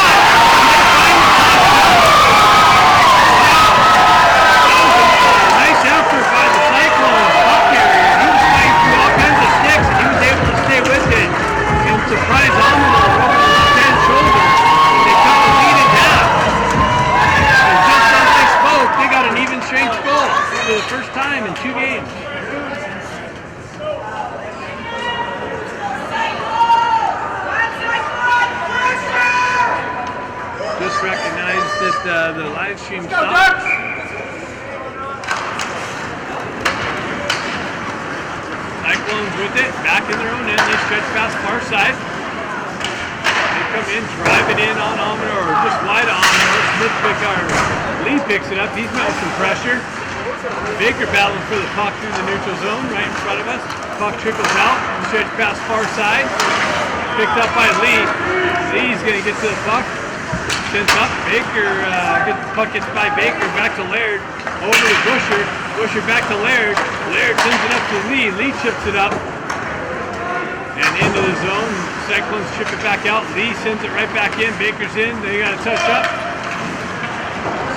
Nice effort by the Cyclones puck carrier. He was fighting through all kinds of sticks and he was able to stay with it. And surprise Amador over the left-hand shoulder. They cut the lead in half. And just as they spoke, they got an even strength goal for the first time in 2 games. Just recognized that the live stream stopped. Cyclones with it, back in their own end. They stretch past far side. They come in, drive it in on Amador, or just wide on Amador. Lee picks it up. He's met with some pressure. Baker battling for the puck through the neutral zone right in front of us. Puck trickles out, stretch past far side. Picked up by Lee. Lee's going to get to the puck. Sends up, Baker, puck gets by Baker, back to Laird, over to Busher, Busher back to Laird, Laird sends it up to Lee, Lee chips it up, and into the zone, Cyclones chip it back out, Lee sends it right back in, Baker's in, they got a touch up,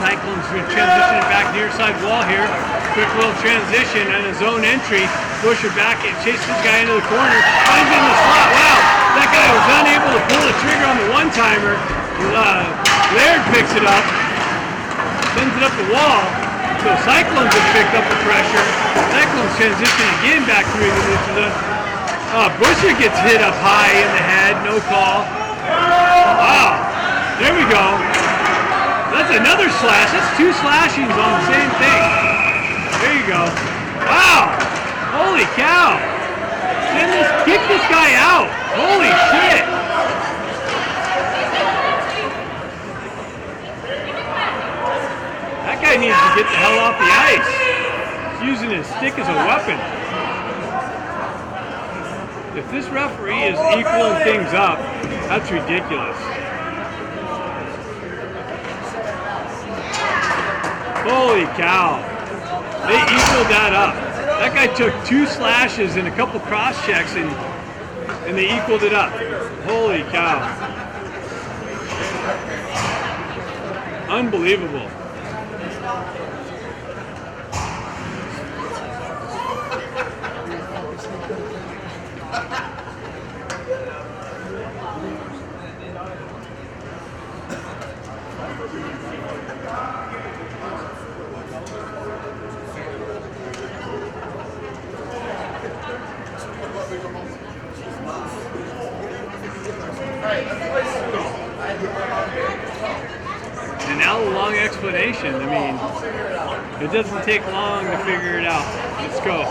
Cyclones transition it back near side wall here, quick little transition and a zone entry, Busher back, it chases the guy into the corner, finds in the slot, wow, that guy was unable to pull the trigger on the one-timer. Laird picks it up, sends it up the wall, so Cyclones have picked up the pressure. Cyclones transition again back through the neutral zone. Busher gets hit up high in the head, no call. Wow, there we go. That's another slash, that's 2 slashings on the same thing. There you go. Wow, holy cow. Kick this guy out, holy shit. That guy needs to get the hell off the ice. He's using his stick as a weapon. If this referee is equaling things up, that's ridiculous. Holy cow. They equaled that up. That guy took 2 slashes and a couple cross checks and they equaled it up. Holy cow. Unbelievable. And now a long explanation. I mean, it doesn't take long to figure it out. Let's go.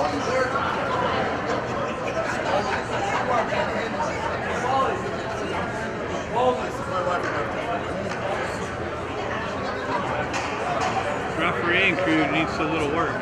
Refereeing crew needs a little work.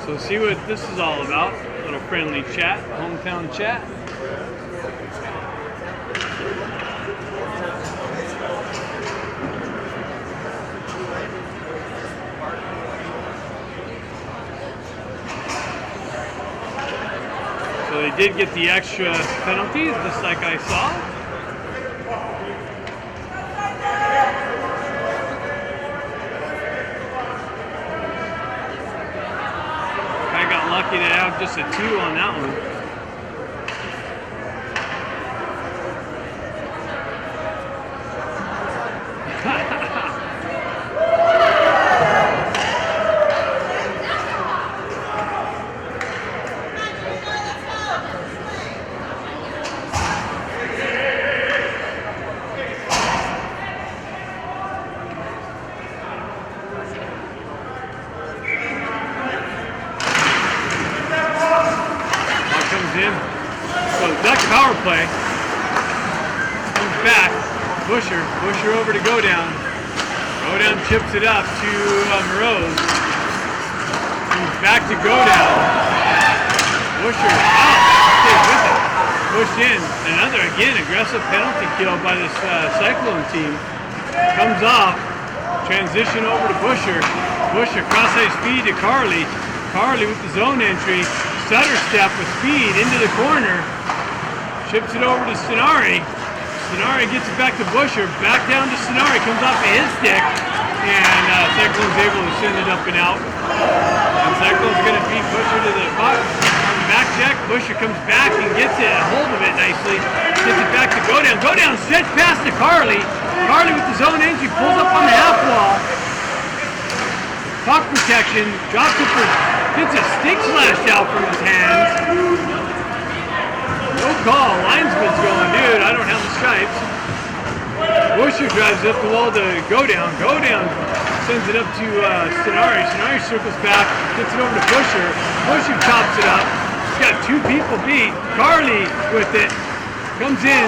So see what this is all about. A little friendly chat, hometown chat. So they did get the extra penalties, just like I saw. Lucky to have just a 2 on that one. So Duck power play. Comes back. Busher over to go down. Go down chips it up to Moroz. Comes back to go down. Busher out. Stays with it. Pushed in. Another again aggressive penalty kill by this Cyclone team. Comes off. Transition over to Busher. Busher cross-ice feed to Carly. Carly with the zone entry. Stutter step with speed into the corner. Ships it over to Stenari. Stenari gets it back to Busher. Back down to Stenari. Comes off of his stick. And Cyclone's able to send it up and out. And Cyclone's going to beat Busher to the puck. On the back check, Busher comes back and gets it, a hold of it nicely. Gets it back to Go Down. Go Down, stretch pass to Carly. Carly with the zone entry. Pulls up on the half wall. Puck protection. Drops it for... Gets a stick slashed out from his hands. No call. Linesman's going, dude, I don't have the stripes. Busher drives up the wall to Go Down. Go Down sends it up to Stenari. Stenari circles back, gets it over to Busher. Busher chops it up. He's got 2 people beat. Carly with it. Comes in.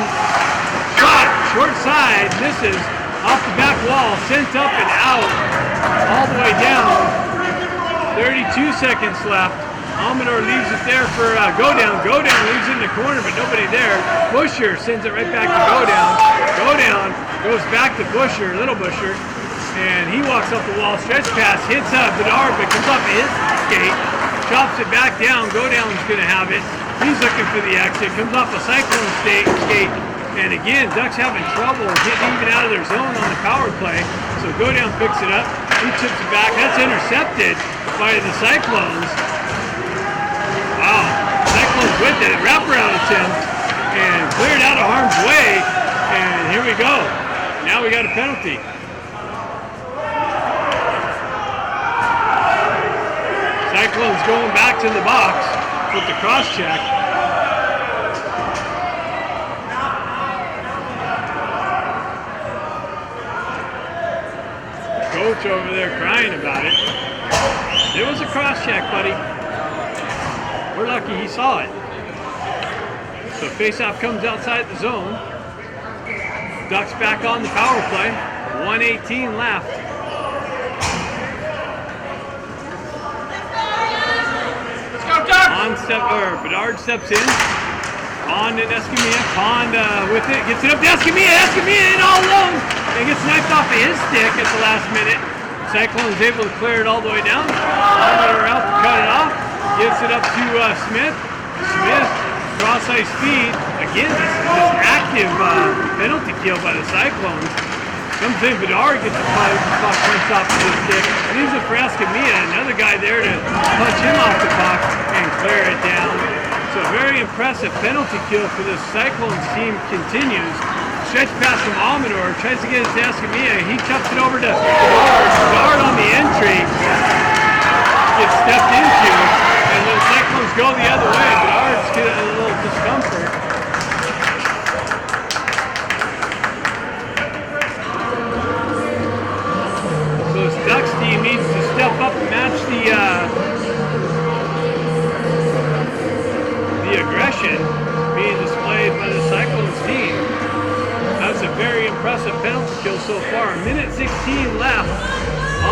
Shot. Short side. Misses. Off the back wall. Sent up and out. All the way down. 32 seconds left. Almador leaves it there for Go Down. Go Down leaves it in the corner, but nobody there. Busher sends it right back to Go Down. Go Down goes back to Busher, little Busher, and he walks up the wall. Stretch pass, hits Bedard, but comes off his skate. Chops it back down. Go Down's going to have it. He's looking for the exit. Comes off a Cyclone skate. And again, Ducks having trouble getting even out of their zone on the power play. So Go Down picks it up. He chips it back. That's intercepted by the Cyclones. Wow. Cyclones with it. Wraparound attempt. And cleared out of harm's way. And here we go. Now we got a penalty. Cyclones going back to the box with the cross check. Coach over there crying about it. It was a cross check, buddy. We're lucky he saw it. So faceoff comes outside the zone. Ducks back on the power play. 1:18 left. Let's go, Ducks! Bedard steps in. Pond and Escamilla. Pond with it. Gets it up to Escamilla. Escamilla in all alone. And gets knifed off of his stick at the last minute. Cyclone's able to clear it all the way down. Almador out to cut it off. Gives it up to Smith. Smith, cross-ice feed. Again, this active penalty kill by the Cyclones. Comes in, Bedard gets the puck punched off of his stick. Leaves it for Escamilla. Another guy there to punch him off the puck and clear it down. So a very impressive penalty kill for the Cyclones team continues. Stretch pass from Almador, tries to get it to Escamilla. He chucks it over to Bedard. Bedard on the entry. Gets stepped into. And the Cyclones go the other way. Bedard's getting a little discomfort. So this Ducks team needs to step up and match the aggression being displayed by the Cyclones team. That's a very impressive penalty kill so far. 1:16 left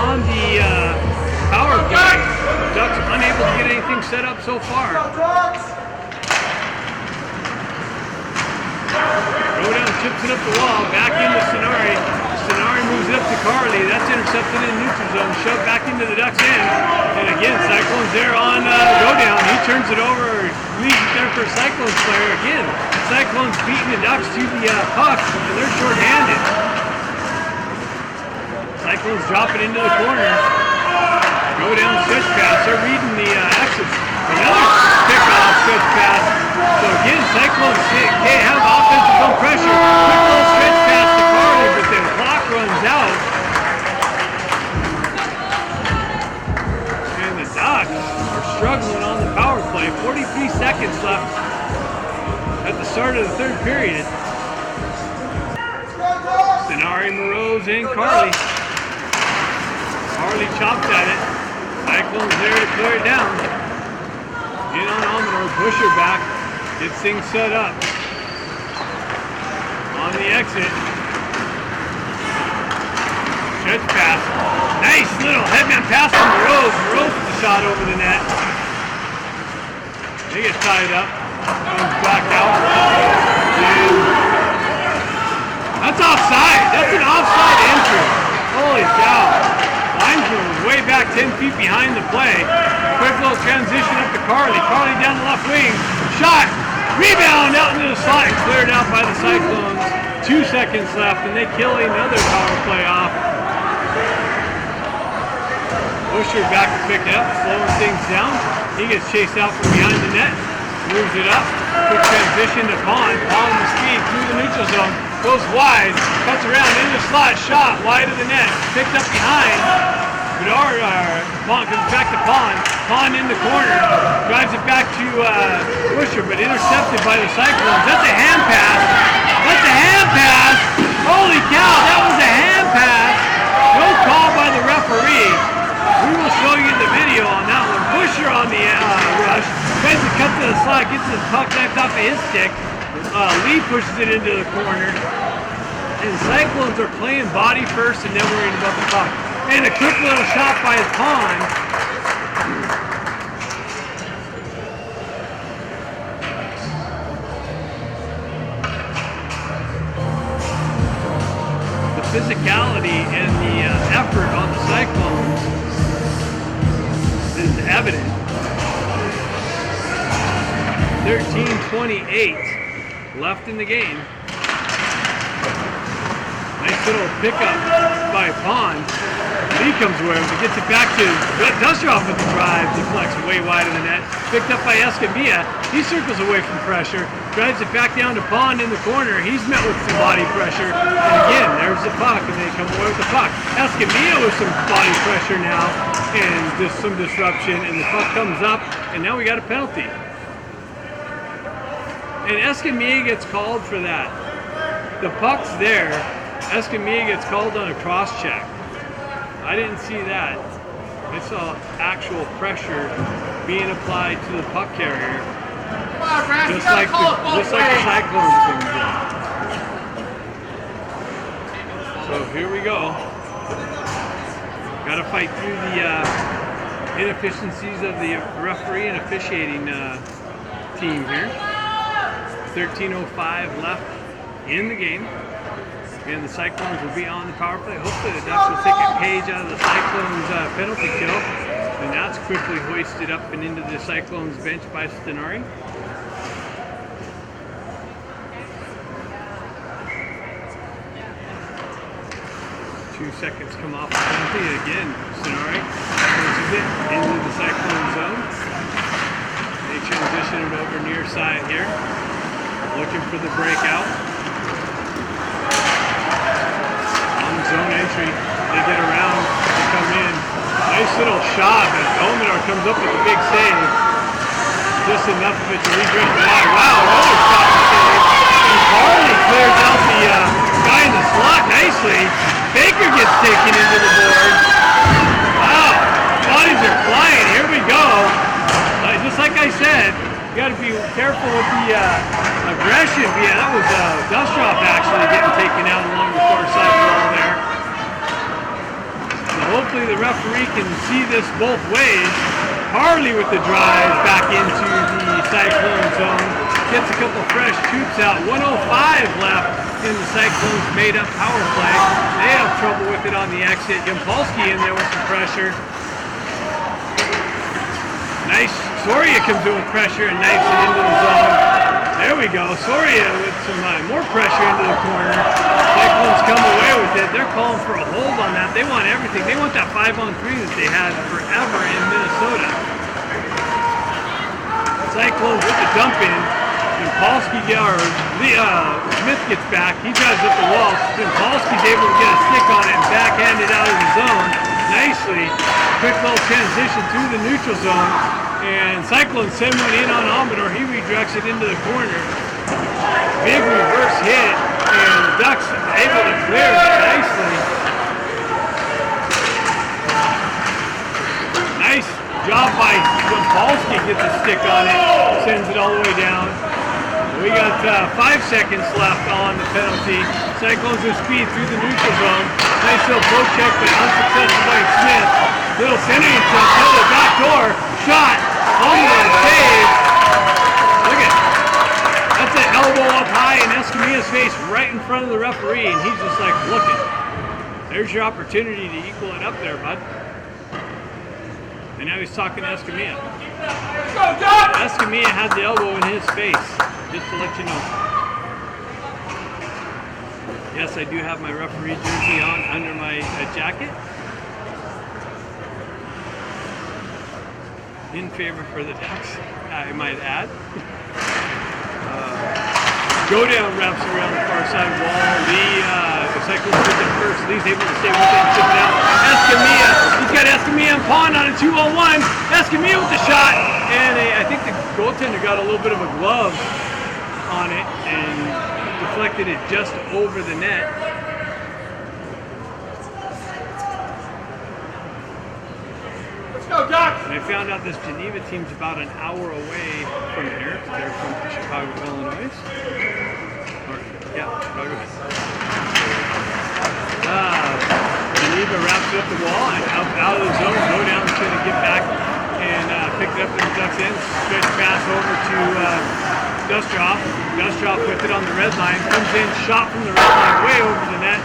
on the power play. Ducks unable to get set up so far. Rodan chips it up the wall, back into Sonari. Sonari moves it up to Carly. That's intercepted in neutral zone, shoved back into the Ducks' end. And again, Cyclones there on Rodan. He turns it over, leaves it there for a Cyclones player. Again, Cyclones beating the Ducks to the puck, and they're short-handed. Cyclones drop it into the corner. Go down stretch pass. They're reading the exits. Another pick-off stretch pass. So again, Cyclones can't have offensive zone pressure. Quick little stretch pass to Carly, but the clock runs out. And the Ducks are struggling on the power play. 43 seconds left at the start of the third period. Sonari, Moroz, and Carly. Carly chopped at it. Cyclones there to clear it down. In on Amador, Busher back. Gets things set up. On the exit. Stretch pass. Nice little headman pass from Moroz. Moroz with the shot over the net. They get tied up. Comes back out. And that's offside. That's an offside entry. Holy cow. Linesman was way back 10 feet behind the play. Quick little transition up to Carly. Carly down the left wing. Shot. Rebound out into the slot and cleared out by the Cyclones. 2 seconds left and they kill another power play off. Busher back to pick it up, slowing things down. He gets chased out from behind the net. Moves it up. Quick transition to Pond. Pond with speed through the neutral zone. Goes wide, cuts around in the slot, shot wide of the net, picked up behind. Bedard, Pond comes back to Pond. Pond in the corner, drives it back to Busher, but intercepted by the Cyclones. That's a hand pass. That's a hand pass. Holy cow, that was a hand pass. No call by the referee. We will show you the video on that one. Busher on the rush, tries to cut to the slot, gets the puck knifed off of his stick. Lee pushes it into the corner. And Cyclones are playing body first and then worrying about the puck. And a quick little shot by Pond. The physicality and the effort on the Cyclones is evident. 13:28 left in the game. Nice little pickup by Pond. Lee comes away but gets it back to Dustroff with the drive. Deflects way wide of the net. Picked up by Escamilla. He circles away from pressure. Drives it back down to Pond in the corner. He's met with some body pressure. And again, there's the puck and they come away with the puck. Escamilla with some body pressure now and just some disruption. And the puck comes up and now we got a penalty. And Escamilla gets called for that. The puck's there. Escamilla gets called on a cross check. I didn't see that. I saw actual pressure being applied to the puck carrier. Just like the Cyclones thing did. So here we go. Got to fight through the inefficiencies of the referee and officiating team here. 13:05 left in the game. And the Cyclones will be on the power play. Hopefully the Ducks will take a page out of the Cyclones penalty kill. And that's quickly hoisted up and into the Cyclones bench by Stenari. Two seconds come off the penalty. Again, Stenari pushes it into the Cyclone zone. They transition it over near side here. Looking for the breakout. Zone entry, they get around, they come in. Nice little shot, but Omador comes up with a big save. Just enough of it to redirect the line. Wow, another shot and save. And Carly clears out the guy in the slot nicely. Baker gets taken into the board. Wow, bodies are flying. Here we go. Just like I said, you got to be careful with the aggression. Yeah, that was Dustroff actually getting taken out along the far side wall there. So hopefully the referee can see this both ways Harley with the drive back into the Cyclone zone. Gets a couple fresh troops out. 105 left in the Cyclones made up power play. They have trouble with it on the exit. Yampolsky in there with some pressure. Nice. Soria comes in with pressure and knifes it into the zone. There we go. Soria with some more pressure into the corner. Cyclones come away with it. They're calling for a hold on that. They want everything. They want that 5-on-3 that they had forever in Minnesota. Cyclones with the dump in. Yampolsky Smith gets back. He drives up the wall. Yampolsky's able to get a stick on it and backhand it out of the zone nicely. Quick little transition through the neutral zone. And Cyclone send one in on Amador. He redirects it into the corner. Big reverse hit. And the Ducks able to clear it nicely. Nice job by Yampolsky. Gets a stick on it. Sends it all the way down. We got 5 seconds left on the penalty. Cyclones with speed through the neutral zone. Nice little poke check, but unsuccessful by Smith. Little centering attempt, the back door, shot, almost saved. Look at that's an elbow up high in Escamilla's face right in front of the referee, and he's just like looking. There's your opportunity to equal it up there, bud. And now he's talking to Escamilla. Escamilla had the elbow in his face, just to let you know. Yes, I do have my referee jersey on under my jacket. In favor for the Ducks, I might add. Go down wraps around the far side wall. The Cyclones picked it first. Lee's able to stay with it and chip it out. Escamilla, he's got Escamilla and Pond on a 2-on-1. Escamilla with the shot, and I think the goaltender got a little bit of a glove on it and deflected it just over the net. Go, Ducks! And I found out this Geneva team's about an hour away from here. They're from Chicago, Illinois. Chicago. Geneva wraps up the wall and out of the zone. Godown's going to get back and pick it up in the Ducks end. Stretch pass over to Dustrov. Dustrov with it on the red line. Comes in, shot from the red line way over the net.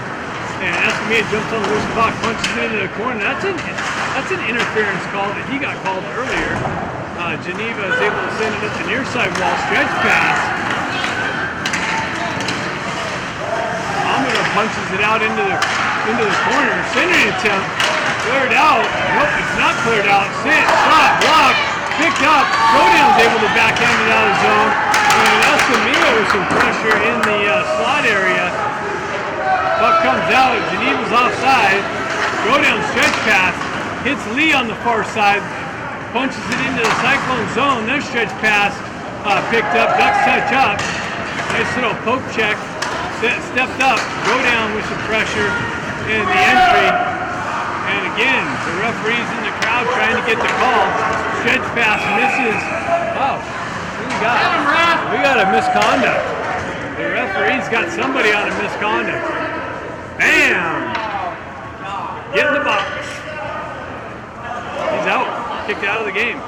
And Escamilla jumps on the loose puck, punches it into the corner. That's an interference call that he got called earlier. Geneva is able to send it up the near side wall, stretch pass. Amador punches it out into the corner. Centering attempt, cleared out. Nope, it's not cleared out. Sent, shot, blocked, picked up. Godown's able to backhand it out of the zone. And Escamilla with some pressure in the slot area. Puck comes out, Geneva's offside. Godown stretch pass. Hits Lee on the far side, punches it into the Cyclone zone. Their stretch pass picked up. Ducks touch up. Nice little poke check. Stepped up. Godown with some pressure in the entry. And again, the referee's in the crowd trying to get the call. Stretch pass misses. Oh, what do we got? We got a misconduct. The referee's got somebody on a misconduct. Bam! Get in the box. He's out. Kicked out of the game.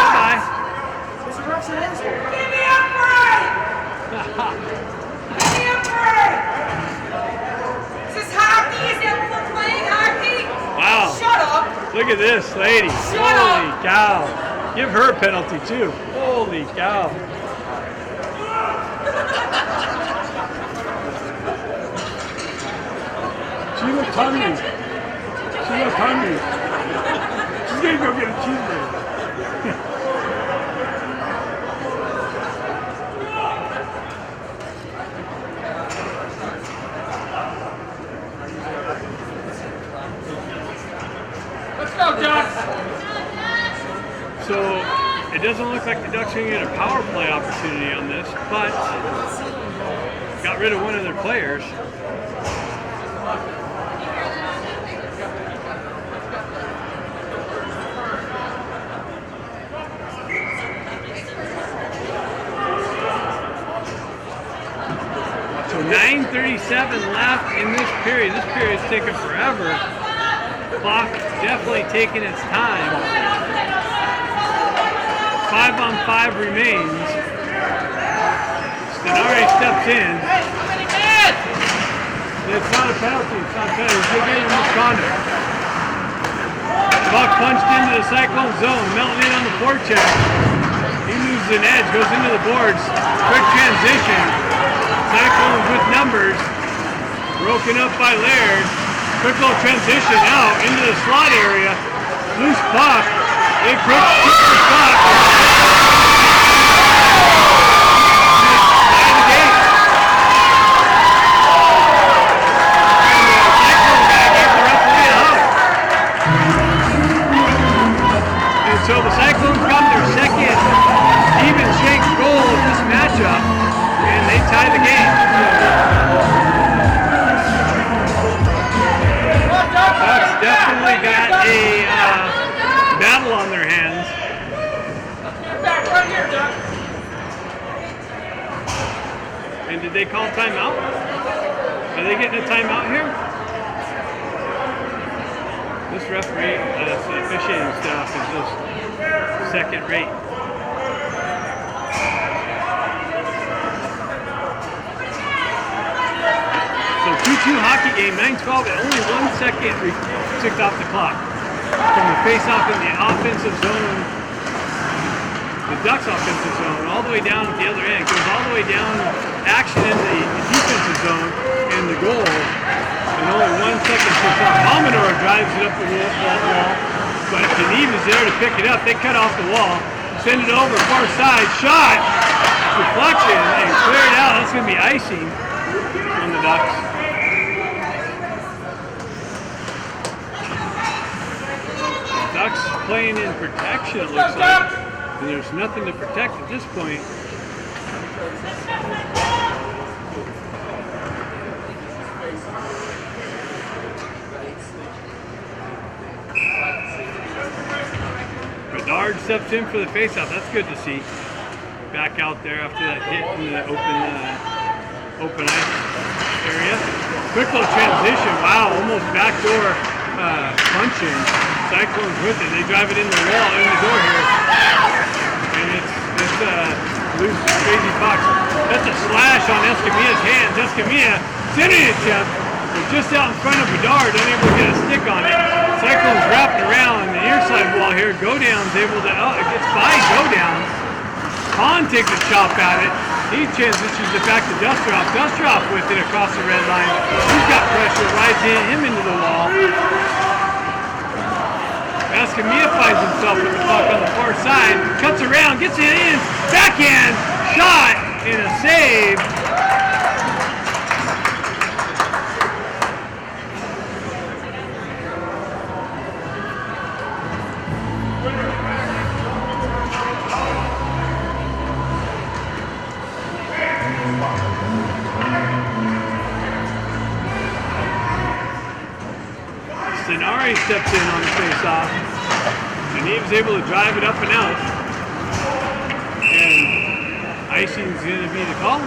Bye-bye. Give me a break! Give me a break! Is this hockey? Is that what we're playing? Hockey? Wow. Shut up! Look at this lady. Shut Holy up. cow. Give her a penalty too. Holy cow. She looked hungry. She looked hungry. She's gonna go get a cheeseburger. Let's go, Ducks! So it doesn't look like the Ducks are going to get a power play opportunity on this, but got rid of one of their players. So 9:37 left in this period. This period's taken forever. Clock definitely taking its time. 5-on-5 remains. Stenari steps in. It's not a penalty. It's not a penalty. It's a misconduct. Buck punched into the Cyclone zone, melting in on the forecheck. He loses an edge, goes into the boards. Quick transition. Cyclones with numbers. Broken up by Laird. Quick little transition out into the slot area. Loose puck. They kick the puck. Tie the game. And the Cyclone guy gave the referee a hug. And so the Cyclones got their second even strength goal of this matchup, and they tie the game. Ducks definitely got a battle on their hands. Back right here, Duck. And did they call timeout? Are they getting a timeout here? This referee, officiating staff is just second rate. So 2-2 hockey game, 9-12, and only 1 second ticked off the clock. From the face-off in the offensive zone, the Ducks offensive zone, all the way down at the other end. It goes all the way down, action in the defensive zone, and the goal. And only 1 second ticks off. Almanor drives it up the wall, but Geneva's there to pick it up. They cut off the wall, send it over, far side, shot, deflection, and clear it out. That's going to be icing on the Ducks. Ducks playing in protection, it looks like. And there's nothing to protect at this point. Bedard steps in for the faceoff. That's good to see. Back out there after that hit in the open ice area. Quick little transition. Wow, almost backdoor punching. Cyclones with it. They drive it in the wall, in the door here. And it's loose, crazy fox. That's a slash on Escamilla's hands. Escamilla sending it attempt. But just out in front of Bedard, unable to get a stick on it. Cyclones wrapping around the near side wall here. Go down's able to, it gets by go down. Hahn takes a chop at it. He transitions it back to Dustrop. Dustrop with it across the red line. He's got pressure, rides him into the wall. Escamilla finds himself with the puck on the far side, cuts around, gets it in, backhand, shot, and a save. Stenari steps in on the face-off. Geneva's able to drive it up and out. And icing's going to be the call.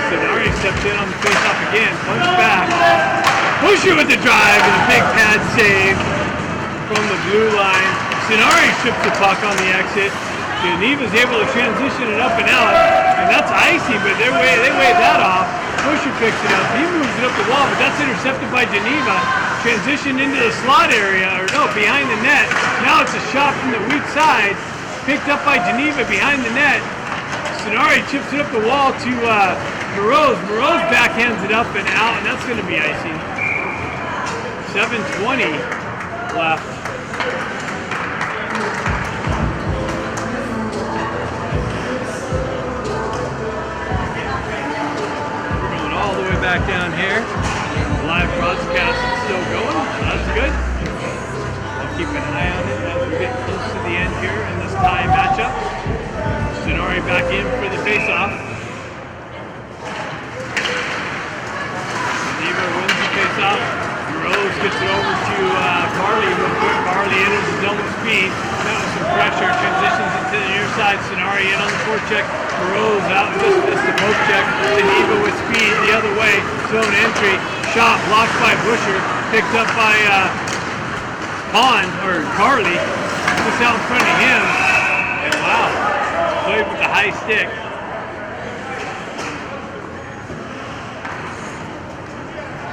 Stenari steps in on the face-off again, punch back. Pusher with the drive and a big pad save from the blue line. Stenari strips the puck on the exit. Geneva's able to transition it up and out, and that's icy, but they wave that off. Pusher picks it up. He moves it up the wall, but that's intercepted by Geneva. Transition into the slot area, or no, behind the net. Now it's a shot from the weak side, picked up by Geneva behind the net. Stenari chips it up the wall to Moroz. Moroz backhands it up and out, and that's going to be icing. 7:20 left. We're going all the way back down here. The live broadcast is still going, so that's good. I'll keep an eye on it as we get close to the end here in this tie matchup. Stenari back in for the face-off. Geneva wins the face-off. Rose gets it over to Barley real quick. Barley Denari in on the forecheck. Burrows out and just missed the poke check. Geneva with speed the other way. Zone entry. Shot blocked by Busher. Picked up by Carly. Just out in front of him. And wow. Played with the high stick.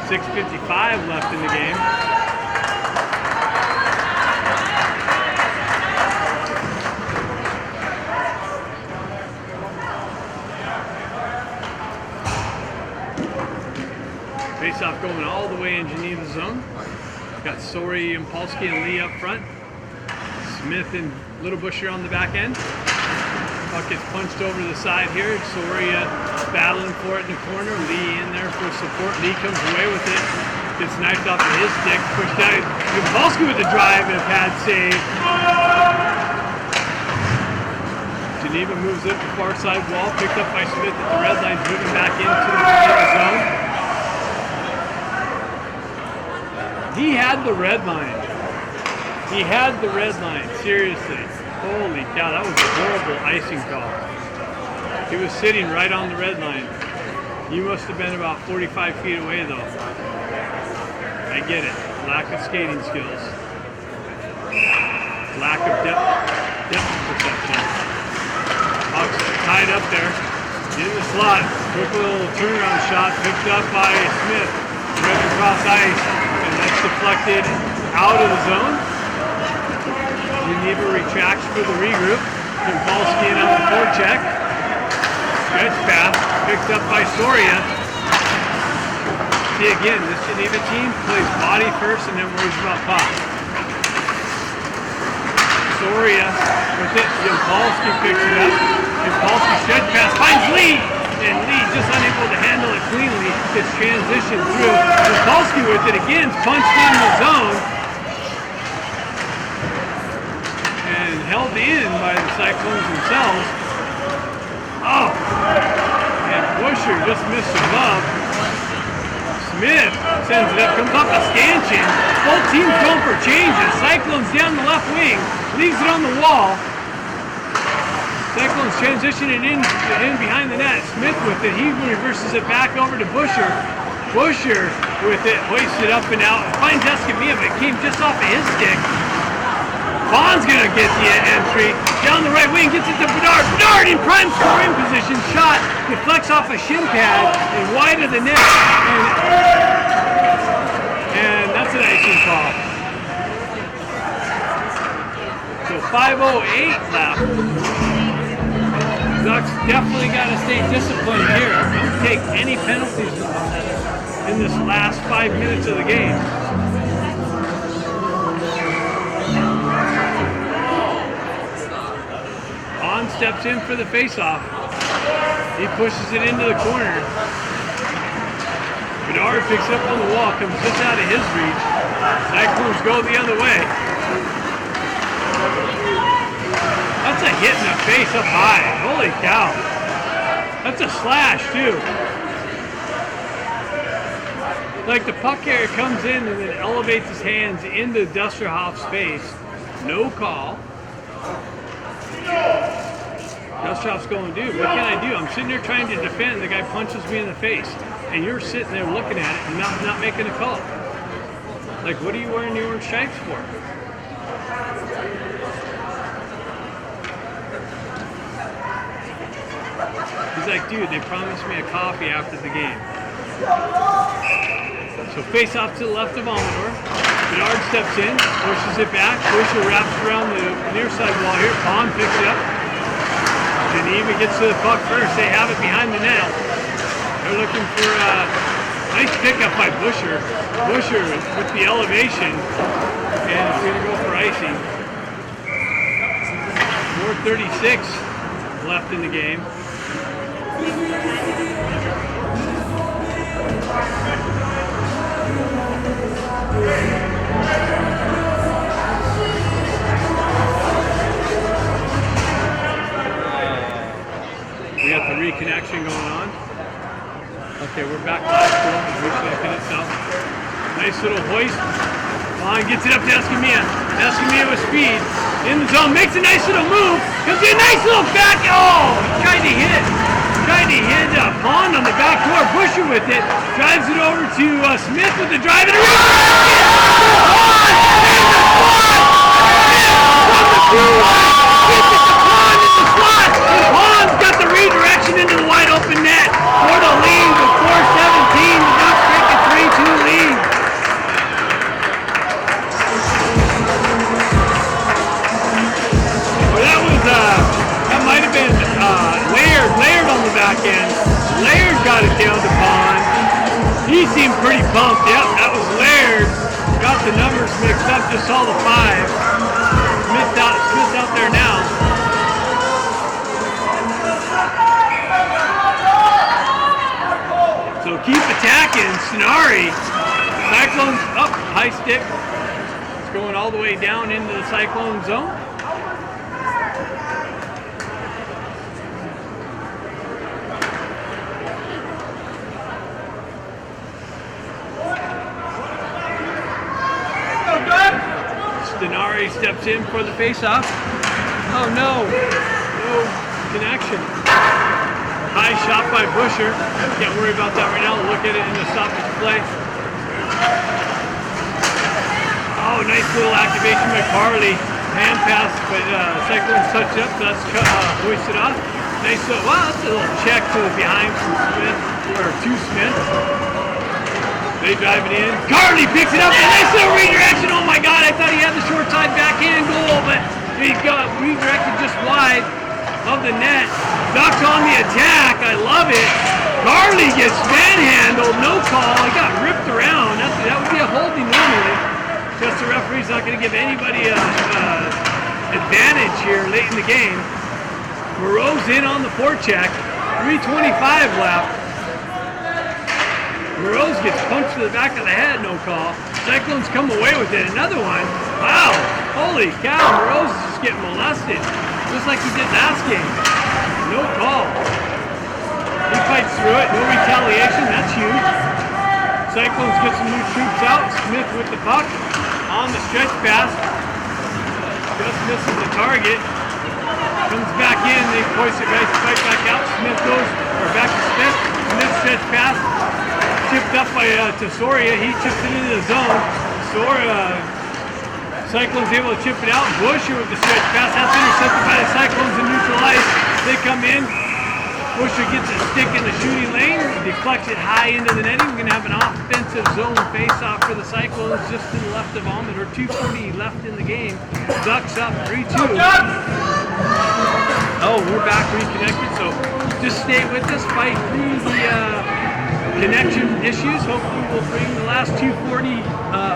.6:55 left in the game. Face-off going all the way in Geneva zone. Got Sori and Polsky and Lee up front. Smith and Little Busher on the back end. Puck gets punched over to the side here. Soria battling for it in the corner. Lee in there for support. Lee comes away with it. Gets knifed off of his stick. Pushed out. Polsky with the drive and a pad save. Geneva moves up the far side wall. Picked up by Smith at the red line. Driven back into the Geneva zone. He had the red line. He had the red line. Seriously. Holy cow, that was a horrible icing call. He was sitting right on the red line. You must have been about 45 feet away though. I get it. Lack of skating skills. Lack of depth perception. Puck's tied up there. In the slot. Quick little turnaround shot picked up by Smith. Driven across ice. And that's deflected out of the zone. Geneva retracts for the regroup. Polsky in on the forecheck. Stretch pass picked up by Soria. See again, this Geneva team plays body first and then worries about puck. Soria with it. Polsky picks it up. Polsky stretch pass finds Lee. And Lee just unable to handle it cleanly. Gets transitioned through. Polsky with it again, punched in the zone. Held in by the Cyclones themselves. Oh! And Busher just missed a glove. Smith sends it up, comes off a stanchion. Both teams going for changes. Cyclones down the left wing, leaves it on the wall. Cyclones transitioning in behind the net. Smith with it, he reverses it back over to Busher. Busher with it, hoists it up and out. Finds Escalating, but it came just off of his stick. Bond's gonna get the entry. Down the right wing, gets it to Bedard. Bedard in prime scoring position. Shot deflects off a shin pad and wide of the net. And that's an icing call. So 5:08 left. Ducks definitely gotta stay disciplined here. Don't take any penalties in this last 5 minutes of the game. Steps in for the face-off. He pushes it into the corner. Bedard picks it up on the wall, comes just out of his reach. Cyclones go the other way. That's a hit in the face up high. Holy cow. That's a slash too. Like the puck carrier comes in and then elevates his hands into Dusterhoff's face. No call. Dusterhoff's going, dude, what can I do? I'm sitting there trying to defend. The guy punches me in the face. And you're sitting there looking at it and not making a call. Like, what are you wearing the orange stripes for? He's like, dude, they promised me a coffee after the game. So face off to the left of Amador. Bedard steps in, pushes it back. Busher wraps around the near side wall here. Bond picks it up. Geneva gets to the puck first. They have it behind the net. They're looking for a nice pickup by Busher. Busher with the elevation. And it's going to go for icing. 4:36 left in the game. We got the reconnection going on. Okay, we're back to reconnecting itself. Nice little hoist. Bond gets it up to Escalating. Escalating with speed. In the zone, makes a nice little move. Comes in, nice little back. Oh, tried to hit Pond on the back door. Busher with it. Drives it over to Smith with the drive and a redirection. Pond in the slot. From the 2-1. Gets it to Pond in the slot. And Pond's got the redirection into the wide open net for the lead with 4:17. The Ducks take a 3-2 lead. That might have been Laird on the back end. Laird got it down to Pond. He seemed pretty pumped. Yep, that was Laird. Got the numbers mixed up, just saw the 5. Smith's out there now. So keep attacking. Sonari. Cyclones up, high stick. It's going all the way down into the Cyclone zone. Denari steps in for the face-off. Oh no, no connection. High shot by Busher. Can't worry about that right now. We'll look at it in the stoppage play. Oh, nice little activation by Carly. Hand pass, but Cyclones touch up, so that's hoisted off. Nice, wow, that's a little check to the behind from Smith, or to Smith. They drive it in. Carly picks it up. A nice little redirection. Oh my God! I thought he had the short side backhand goal, but he got redirected just wide of the net. Ducks on the attack. I love it. Carly gets manhandled. No call. He got ripped around. That would be a holding normally. Just the referee's not going to give anybody advantage here late in the game. Moreau's in on the forecheck. 3:25 left. Moreau gets punched to the back of the head, no call. Cyclones come away with it. Another one. Wow. Holy cow. Moreau's just getting molested. Just like he did last game. No call. He fights through it. No retaliation. That's huge. Cyclones get some new troops out. Smith with the puck. On the stretch pass. Just misses the target. Comes back in. They hoist it right back out. Smith goes, or back to Smith. Smith stretch pass. Chipped up by Tesoria. He chips it into the zone. Cyclones able to chip it out. Busher with the stretch pass. That's intercepted by the Cyclones in neutral ice. They come in. Busher gets a stick in the shooting lane. Deflects it high into the netting. We're going to have an offensive zone face-off for the Cyclones just to the left of Almond. 2:40 left in the game. Ducks up 3-2. Oh, we're back reconnected. So just stay with us. Fight through the connection issues. Hopefully we'll bring the last 2:40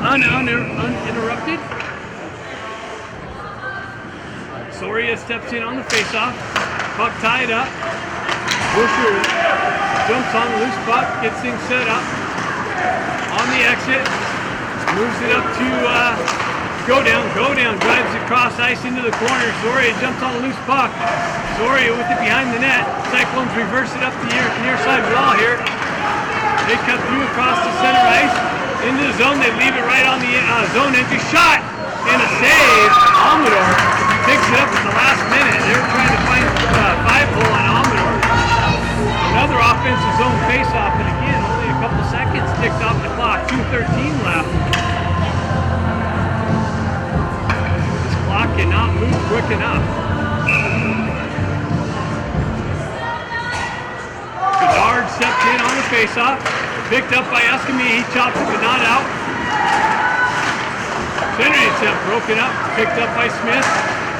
uninterrupted. Soria steps in on the face-off. Puck tied up. Busher jumps on the loose puck, gets things set up. On the exit. Moves it up to go down, drives it across ice into the corner. Soria jumps on the loose puck. Soria with it behind the net. Cyclones reverse it up the near side wall here. They cut through across the center ice. Into the zone, they leave it right on the zone entry. Shot and a save. Almador picks it up at the last minute. They're trying to find 5-hole on Almador. Another offensive zone face-off, and again, only a couple seconds ticked off the clock. 2:13 left. This clock cannot move quick enough. Bedard steps in on the face-off. Picked up by Escalating. He chops it, but not out. Center attempt broken up. Picked up by Smith.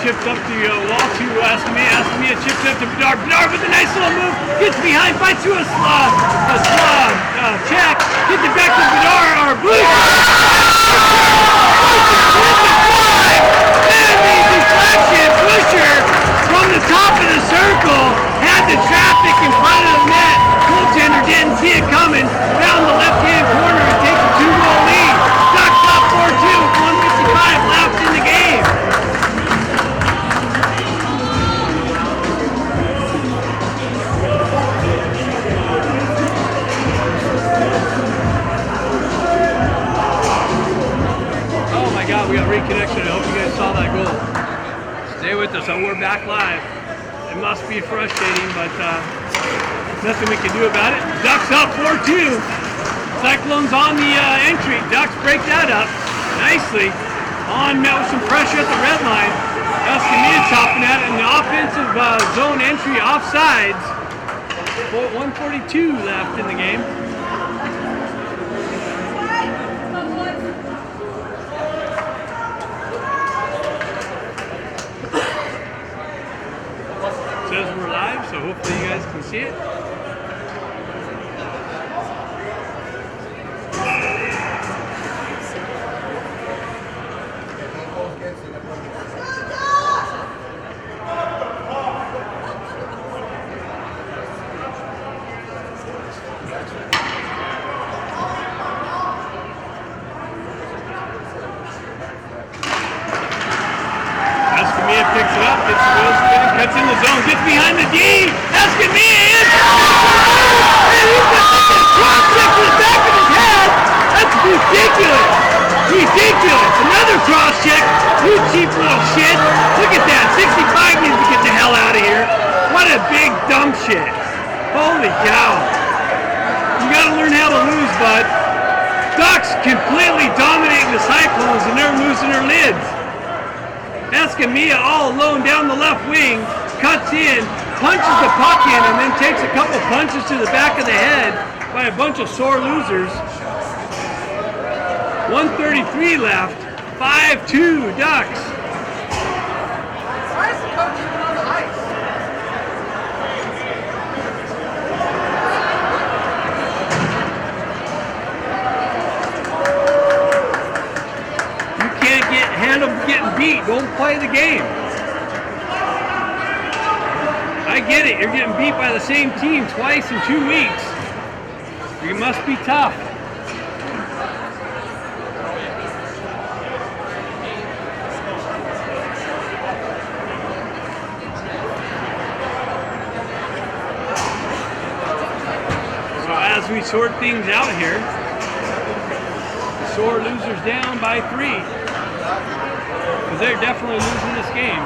Chipped up the wall to Escalating. Escalating chips up to Bedard. Bedard with a nice little move. Gets behind, fights through a slug. Check. Gets it back to Bedard. Or Blue. And the deflection. Busher from the top of the circle had the traffic in front of the net. Goaltender didn't see it coming. Down the left-hand corner and takes a 2-goal lead. Ducks up 4-2 with 1:55 left in the game. Oh my God, we got reconnection. I hope you guys saw that goal. with us, so we're back live. It must be frustrating, but nothing we can do about it. Ducks up 4-2. Cyclones on the entry. Ducks break that up nicely. On met with some pressure at the red line. Escalating chopping at it in the offensive zone entry offsides. 1:42 left in the game. It says we're live, so hopefully you guys can see it. Picks it up, gets the wheel spinning, cuts in the zone, gets behind the D. Escalating in. And he's got a cross check to the back of his head. That's ridiculous. Ridiculous. Another cross check. You cheap little shit. Look at that. 65 needs to get the hell out of here. What a big dumb shit. Holy cow. You gotta learn how to lose, bud. Ducks completely dominating the Cyclones and they're losing their lids. Escalating all alone down the left wing, cuts in, punches the puck in, and then takes a couple punches to the back of the head by a bunch of sore losers. 1:33 left, 5-2 Ducks. Why is the coach even on the ice? Handle getting beat. Don't play the game. I get it. You're getting beat by the same team twice in 2 weeks. You must be tough. So as we sort things out here, sore losers down by 3. Because they're definitely losing this game.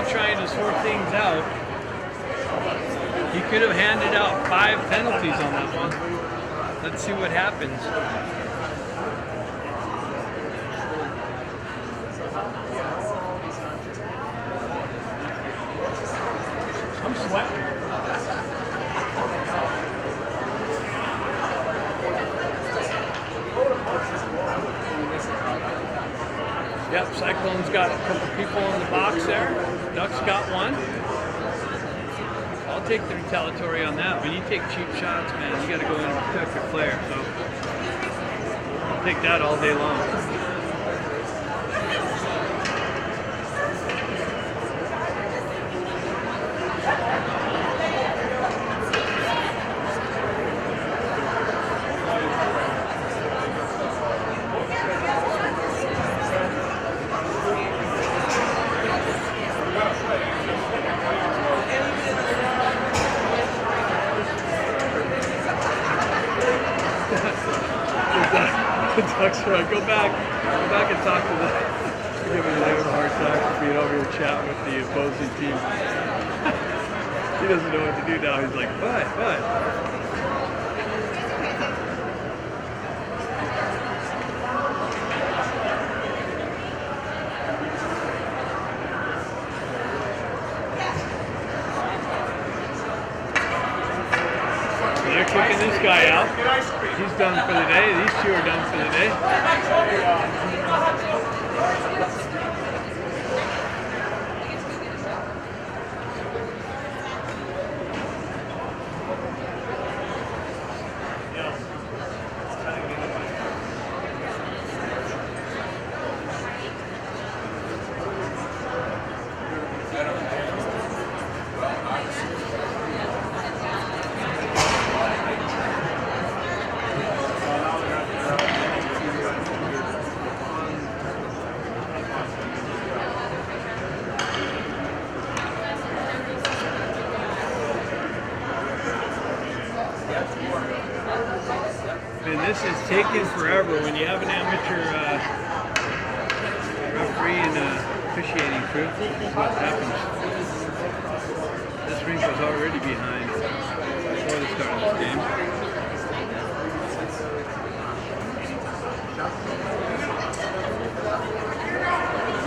Trying to sort things out. He could have handed out 5 penalties on that one. Let's see what happens. I'm sweating. Yep, Cyclones got a couple people in the box there. Ducks got one. I'll take the retaliatory on that. When you take cheap shots, man, you got to go in and protect your player. So I'll take that all day long. The Ducks are like, go back and talk to them. Giving him a hard time for being over here chatting with the opposing team. He doesn't know what to do now. He's like, what? They're kicking this guy out. He's done for the day. These two are done for the day. And this is taking forever when you have an amateur referee and officiating crew. This is what happens. This rink was already behind before the start of this game.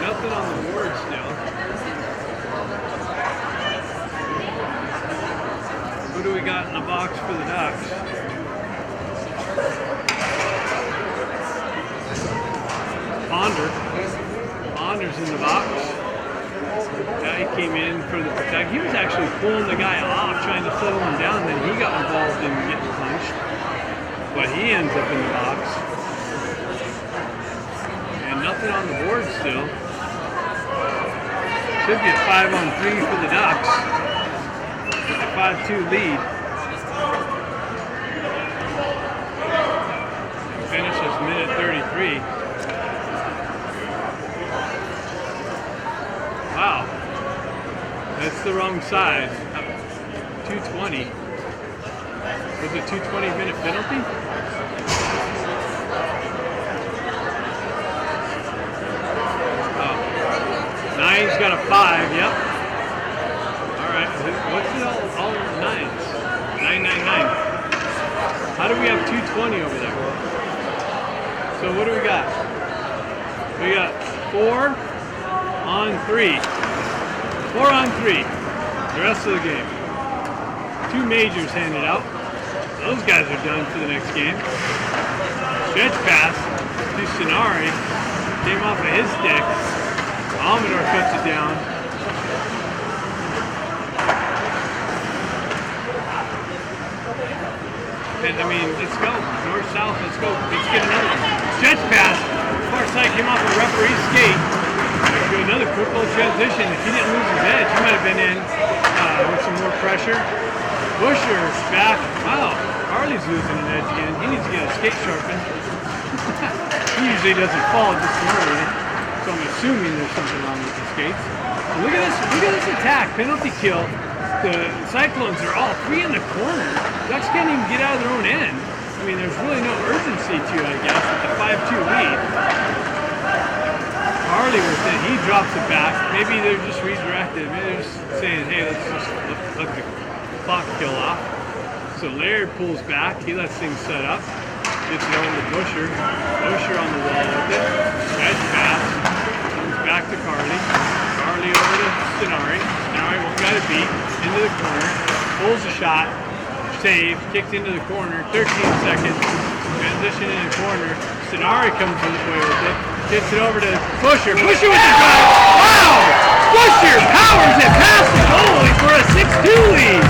Nothing on the board still. Who do we got in the box for the Ducks? Ponder's in the box. Yeah, he came in for the protect. He was actually pulling the guy off, trying to settle him down, then he got involved in getting punched. But he ends up in the box. And nothing on the board still. Should be a 5-on-3 for the Ducks. With a 5-2 lead. Finishes minute 33. Wow. That's the wrong side. 220. Was it 220-minute penalty? Oh. Nine's got a 5, yep. Alright. What's it all nines? 999. How do we have 220 over there? So what do we got? We got 4-on-3. 4-on-3. The rest of the game. 2 majors handed out. Those guys are done for the next game. Stretch pass to Sinari. Came off of his stick. Amador cuts it down. And I mean, let's go. North, south, let's go. Let's get another one. Stretch pass. Far side came off a referee's skate. Do another quick little transition. If he didn't lose his edge, he might have been in with some more pressure. Busher back. Wow, Harley's losing an edge again. He needs to get a skate sharpened. He usually doesn't fall just early, so I'm assuming there's something wrong with the skates. And look at this attack. Penalty kill. The Cyclones are all 3 in the corner. Ducks can't even get out of their own end. I mean, there's really no urgency to it, I guess, with the 5-2 lead. Harley with it, he drops it back. Maybe they're just redirected. Maybe they're just saying, hey, let's just let the clock kill off. So Laird pulls back. He lets things set up. Gets it over to Busher. Busher on the wall with it. Edge pass. Comes back to Carly. Carly over to Stenari. Stenari one guy to beat. Into the corner. Pulls a shot. Save. Kicked into the corner. 13 seconds. Transition in the corner. Stenari comes away with it. Gets it over to Busher. Busher with the drive. Wow! Busher powers it past the goalie for a 6-2 lead.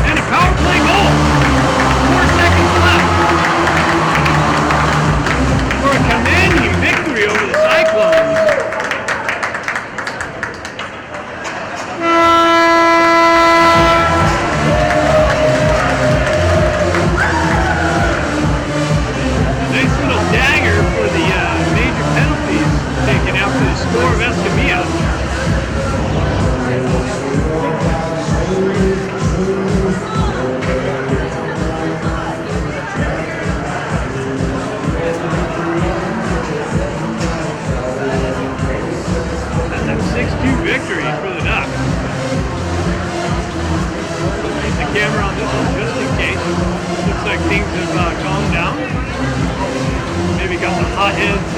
And a power play goal. 4 seconds left. For a commanding victory over the Cyclones. Nice little dagger for the major penalties taken after the score of Escalating. like things have calmed down. Maybe got the hotheads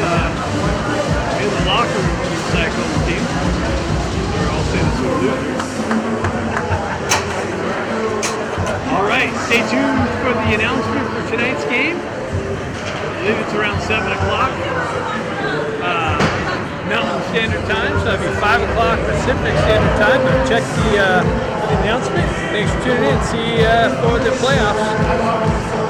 in the locker room for the Cyclones team. They're all saying it's sore losers. All right, stay tuned for the announcement for tonight's game. I believe it's around 7 o'clock Mountain Standard Time, so that'll be 5 o'clock Pacific Standard Time. But check the announcement. Thanks for tuning in. See you for the playoffs.